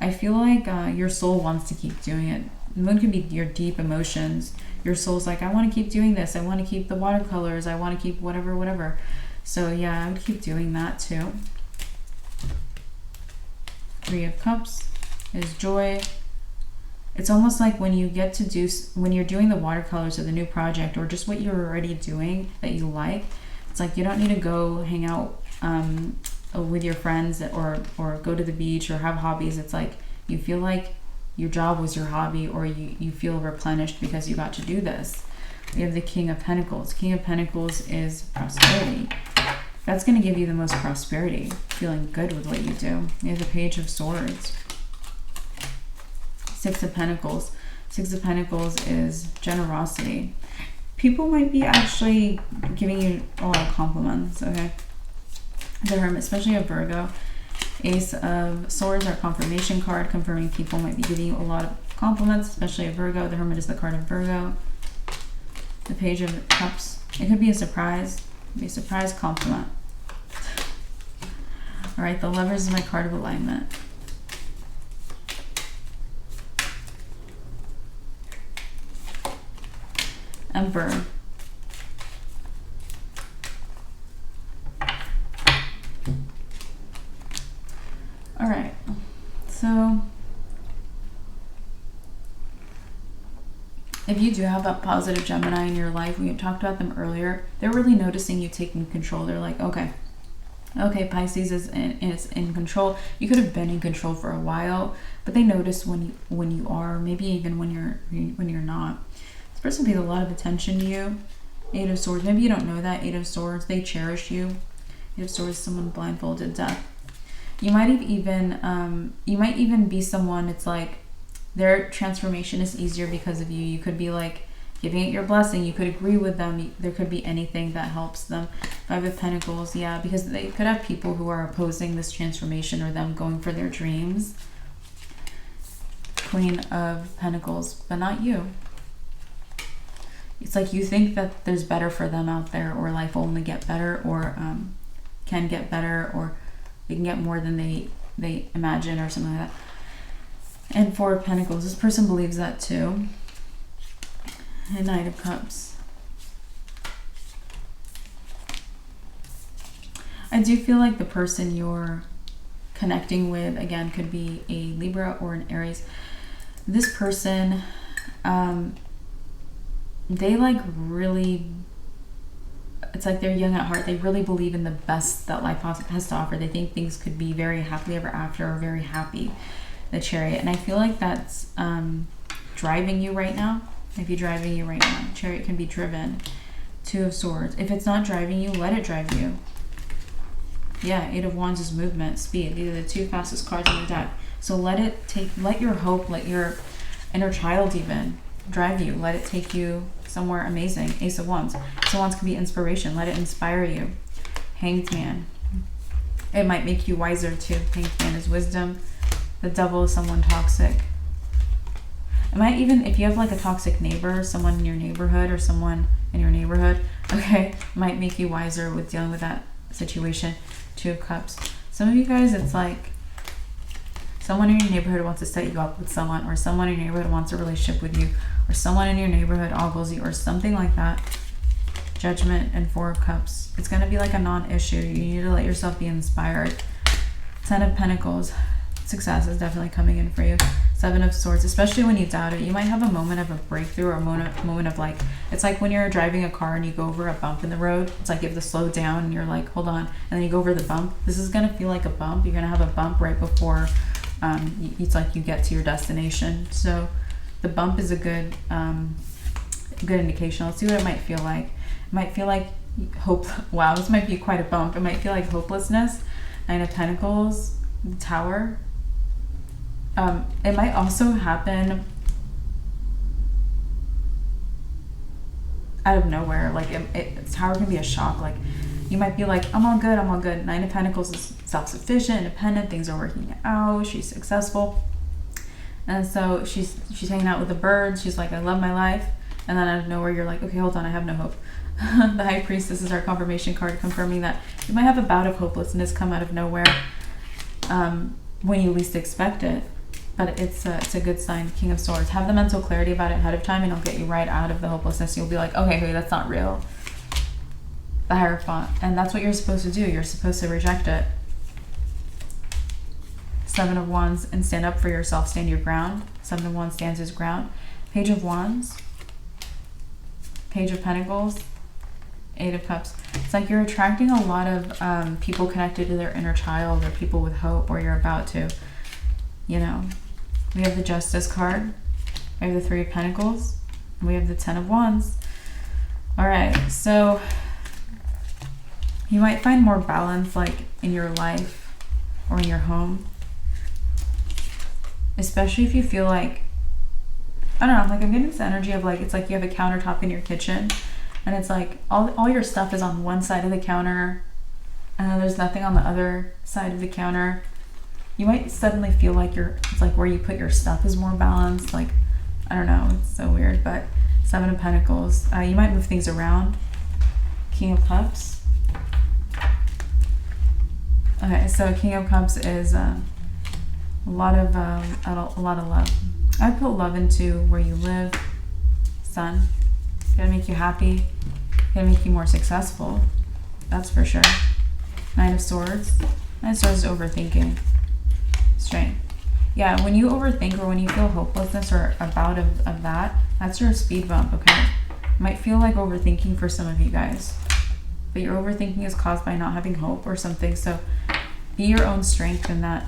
I feel like your soul wants to keep doing it. The Moon can be your deep emotions. Your soul's like, I want to keep doing this. I want to keep the watercolors. I want to keep whatever. So yeah, I would keep doing that too. 3 of Cups is joy. It's almost like when you get to do, when you're doing the watercolors of the new project, or just what you're already doing that you like, it's like you don't need to go hang out with your friends, or go to the beach, or have hobbies. It's like you feel like your job was your hobby, or you feel replenished because you got to do this. We have the King of Pentacles. King of Pentacles is prosperity. That's going to give you the most prosperity, feeling good with what you do. We have the Page of Swords. 6 of Pentacles. 6 of Pentacles is generosity. People might be actually giving you a lot of compliments, okay? The Hermit, especially a Virgo. Ace of Swords, our confirmation card, confirming people might be giving you a lot of compliments, especially a Virgo. The Hermit is the card of Virgo. The Page of Cups. It could be a surprise. It could be a surprise compliment. All right, the Lovers is my card of alignment. Emperor. All right, so if you do have a positive Gemini in your life, we talked about them earlier, they're really noticing you taking control. They're like, okay, Pisces is in control. You could have been in control for a while, but they notice when you are, maybe even when you're not. This person pays a lot of attention to you. 8 of Swords. Maybe you don't know that. 8 of Swords. They cherish you. 8 of Swords. Someone blindfolded. Death. You might even be someone. It's like their transformation is easier because of you. You could be like giving it your blessing. You could agree with them. There could be anything that helps them. 5 of Pentacles. Yeah, because they could have people who are opposing this transformation, or them going for their dreams. Queen of Pentacles, but not you. It's like you think that there's better for them out there, or life will only get better, or can get better, or they can get more than they imagine, or something like that. And 4 of Pentacles. This person believes that too. And 9 of Cups. I do feel like the person you're connecting with, again, could be a Libra or an Aries. This person, they like really, it's like they're young at heart. They really believe in the best that life has to offer. They think things could be very happily ever after, or very happy. The Chariot. And I feel like that's driving you right now. If you're driving you right now, Chariot can be driven. 2 of Swords. If it's not driving you, let it drive you. Yeah, 8 of Wands is movement, speed. These are the 2 fastest cards in the deck. So let your hope, let your inner child even drive you. Let it take you somewhere amazing. Ace of Wands. Ace of Wands can be inspiration. Let it inspire you. Hanged Man. It might make you wiser too. Hanged Man is wisdom. The Devil is someone toxic. It might even, if you have like a toxic neighbor, someone in your neighborhood, or someone in your neighborhood, okay, might make you wiser with dealing with that situation. 2 of Cups. Some of you guys, it's like someone in your neighborhood wants to set you up with someone, or someone in your neighborhood wants a relationship with you, or someone in your neighborhood ogles you, or something like that. Judgment and 4 of Cups. It's going to be like a non-issue. You need to let yourself be inspired. 10 of Pentacles. Success is definitely coming in for you. Seven of Swords, especially when you doubt it, you might have a moment of a breakthrough or a moment of like, it's like when you're driving a car and you go over a bump in the road. It's like you have to slow down and you're like, hold on. And then you go over the bump. This is going to feel like a bump. You're going to have a bump right before it's like you get to your destination. So the bump is a good indication. Let's see what it might feel like. It might feel like hope. Wow, this might be quite a bump. It might feel like hopelessness. Nine of Pentacles, the Tower. It might also happen out of nowhere. Like Tower can be a shock. Like you might be like, I'm all good, I'm all good. Nine of Pentacles is self-sufficient, independent, things are working out, she's successful. And so she's hanging out with the birds. She's like, I love my life. And then out of nowhere, you're like, okay, hold on, I have no hope. The High Priestess is our confirmation card, confirming that you might have a bout of hopelessness come out of nowhere when you least expect it. But it's a good sign. King of Swords. Have the mental clarity about it ahead of time and it'll get you right out of the hopelessness. You'll be like, okay, hey, that's not real. The Hierophant. And that's what you're supposed to do. You're supposed to reject it. Seven of Wands, and stand up for yourself. Stand your ground. Seven of Wands stands his ground. Page of Wands. Page of Pentacles. Eight of Cups. It's like you're attracting a lot of people connected to their inner child, or people with hope, or you're about to. You know. We have the Justice card. We have the Three of Pentacles. And we have the Ten of Wands. Alright, so you might find more balance like in your life or in your home. Especially if you feel like, I don't know, like I'm getting this energy of like, it's like you have a countertop in your kitchen and it's like all your stuff is on one side of the counter and then there's nothing on the other side of the counter. You might suddenly feel like it's like where you put your stuff is more balanced. Like, I don't know, it's so weird, but Seven of Pentacles. You might move things around. King of Cups. Okay, so King of Cups is a lot of love. I put love into where you live. Sun. It's gonna make you happy. It's gonna make you more successful. That's for sure. Nine of Swords. Nine of Swords is overthinking. Strength. Yeah, when you overthink or when you feel hopelessness or a bout of that, that's your speed bump, okay? Might feel like overthinking for some of you guys. But your overthinking is caused by not having hope or something. So be your own strength in that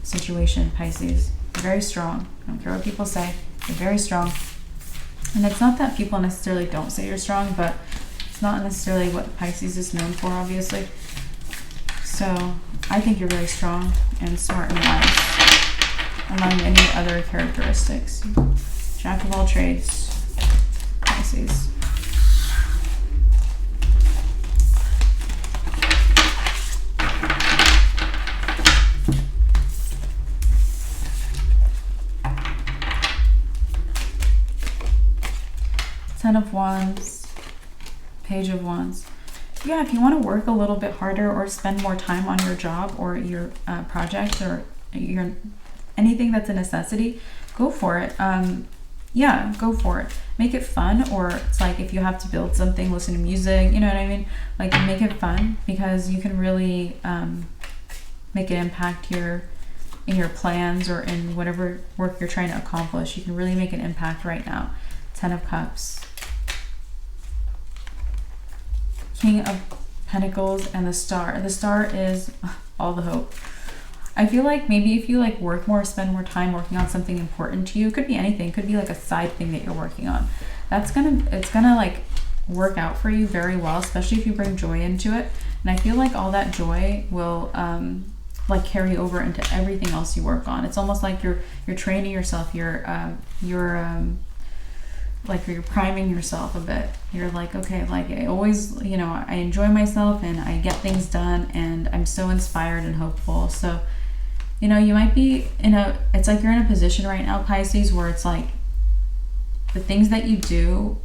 situation, Pisces. You're very strong. I don't care what people say. You're very strong. And it's not that people necessarily don't say you're strong, but it's not necessarily what Pisces is known for, obviously. So I think you're very strong and smart and wise, among many other characteristics. Jack of all trades, Pisces. Ten of Wands, Page of Wands. Yeah, if you want to work a little bit harder or spend more time on your job or your project or your anything that's a necessity, go for it. Yeah, go for it. Make it fun, or it's like if you have to build something, listen to music, you know what I mean? Like make it fun, because you can really make an impact in your plans or in whatever work you're trying to accomplish. You can really make an impact right now. Ten of Cups. King of Pentacles and the Star. The Star is all the hope. I feel like maybe if you like work more, spend more time working on something important to you, it could be anything, it could be like a side thing that you're working on. It's gonna like work out for you very well, especially if you bring joy into it. And I feel like all that joy will like carry over into everything else you work on. It's almost like you're training yourself, you're priming yourself a bit. You're like, okay, like I always, you know, I enjoy myself and I get things done and I'm so inspired and hopeful. So, you know, you might be it's like you're in a position right now, Pisces, where it's like the things that you do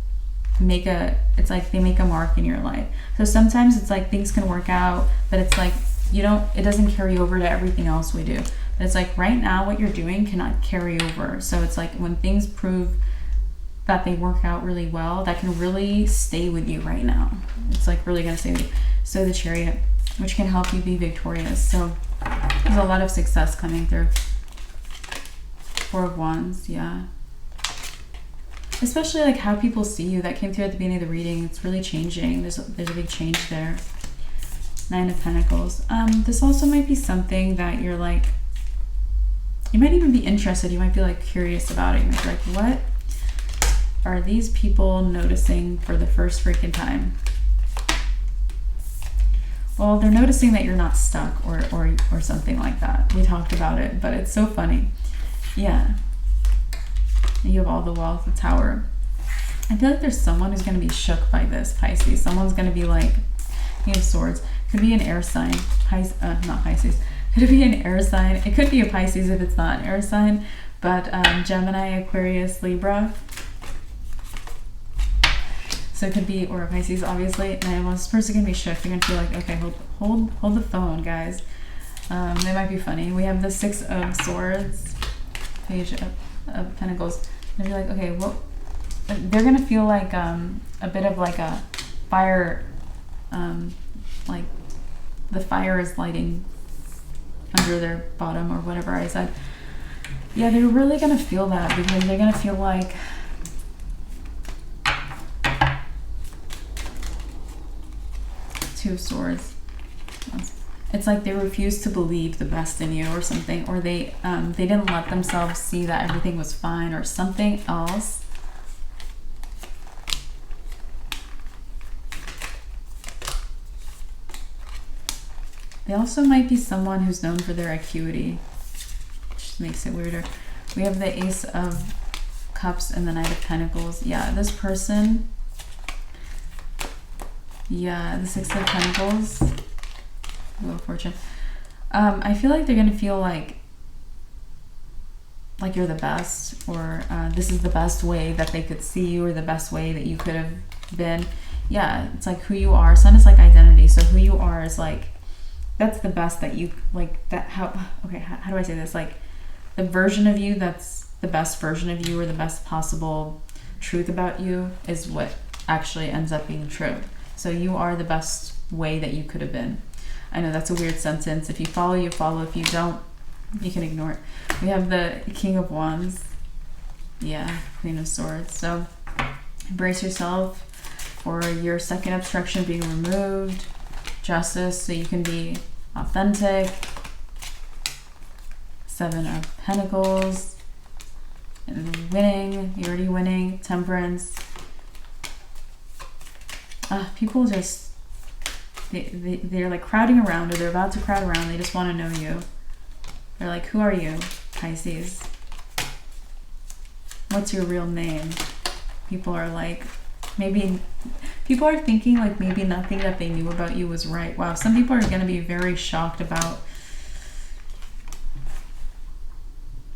it's like they make a mark in your life. So sometimes it's like things can work out, but it's like it doesn't carry over to everything else we do. But it's like right now what you're doing cannot carry over. So it's like when things prove that they work out really well, that can really stay with you right now. It's like really gonna stay with you. So the Chariot, which can help you be victorious. So there's a lot of success coming through. Four of Wands, yeah. Especially like how people see you. That came through at the beginning of the reading. It's really changing. There's a big change there. Nine of Pentacles. This also might be something that you're like, you might even be interested. You might be like curious about it. You might be like, what are these people noticing for the first freaking time? Well, they're noticing that you're not stuck or something like that. We talked about it, but it's so funny. Yeah. You have all the wealth, the Tower. I feel like there's someone who's going to be shook by this, Pisces. Someone's going to be like, King of Swords. Could be an air sign. Not Pisces. Could be an air sign. It could be a Pisces if it's not an air sign. But Gemini, Aquarius, Libra. So it could be, or a Pisces, obviously. And this person's going to be shook. You're going to feel like, okay, hold the phone, guys. They might be funny. We have the Six of Swords. Page of Pentacles. And be like, okay, well, they're going to feel like a bit of like a fire, like the fire is lighting under their bottom or whatever I said. Yeah, they're really going to feel that because they're going to feel like Two of Swords. It's like they refuse to believe the best in you or something, or they didn't let themselves see that everything was fine or something else. They also might be someone who's known for their acuity, which makes it weirder. We have the Ace of Cups and the Knight of Pentacles. Yeah, this person. Yeah, the Six of Pentacles. Wheel of Fortune. I feel like they're gonna feel like you're the best, or this is the best way that they could see you, or the best way that you could have been. Yeah, it's like who you are. Sun is like identity, so who you are is like, that's the best that you like. That how do I say this? Like the version of you that's the best version of you, or the best possible truth about you, is what actually ends up being true. So you are the best way that you could have been. I know that's a weird sentence. If you follow, you follow. If you don't, you can ignore it. We have the King of Wands. Yeah, Queen of Swords. So embrace yourself for your second obstruction being removed. Justice, so you can be authentic. Seven of Pentacles. And winning. You're already winning. Temperance. People just, they're like crowding around, or they're about to crowd around. They just want to know you. They're like, who are you, Pisces? What's your real name? People are like, maybe, people are thinking like maybe nothing that they knew about you was right. Wow, some people are going to be very shocked about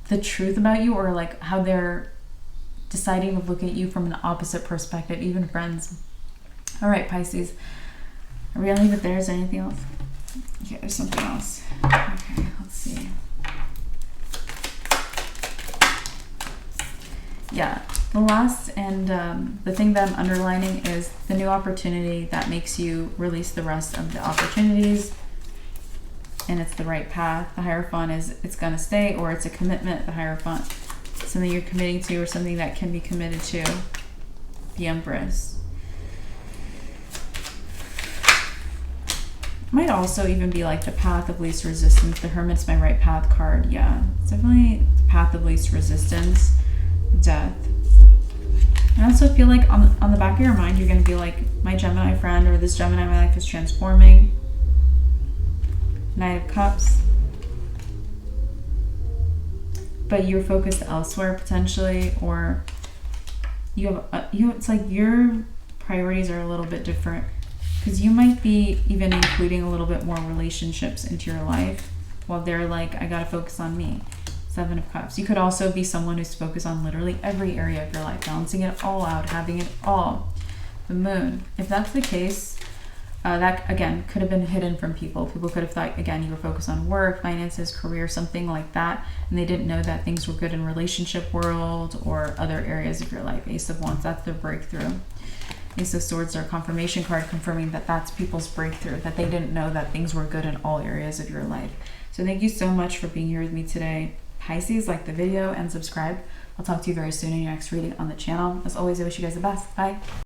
the truth about you, or like how they're deciding to look at you from an opposite perspective, even friends. All right, Pisces. Are we gonna leave it there? Is there anything else? Okay, there's something else. Okay, let's see. Yeah, the last and the thing that I'm underlining is the new opportunity that makes you release the rest of the opportunities, and it's the right path. The Hierophant is it's gonna stay, or it's a commitment. The Hierophant, something you're committing to, or something that can be committed to. The Empress. Might also even be like the path of least resistance. The Hermit's my right path card. Yeah, it's definitely the path of least resistance. Death. I also feel like on the back of your mind, you're going to be like, my Gemini friend, or this Gemini in my life is transforming. Knight of Cups. But you're focused elsewhere potentially, or you have it's like your priorities are a little bit different. Because you might be even including a little bit more relationships into your life, while they're like, I gotta focus on me. Seven of Cups. You could also be someone who's focused on literally every area of your life, balancing it all out, having it all. The Moon. If that's the case, that again could have been hidden from people. People could have thought, again, you were focused on work, finances, career, something like that, and they didn't know that things were good in relationship world or other areas of your life. Ace of Wands, that's their breakthrough. Ace of Swords are a confirmation card, confirming that that's people's breakthrough, that they didn't know that things were good in all areas of your life. So thank you so much for being here with me today, Pisces, like the video and subscribe. I'll talk to you very soon in your next reading on the channel. As always, I wish you guys the best. Bye.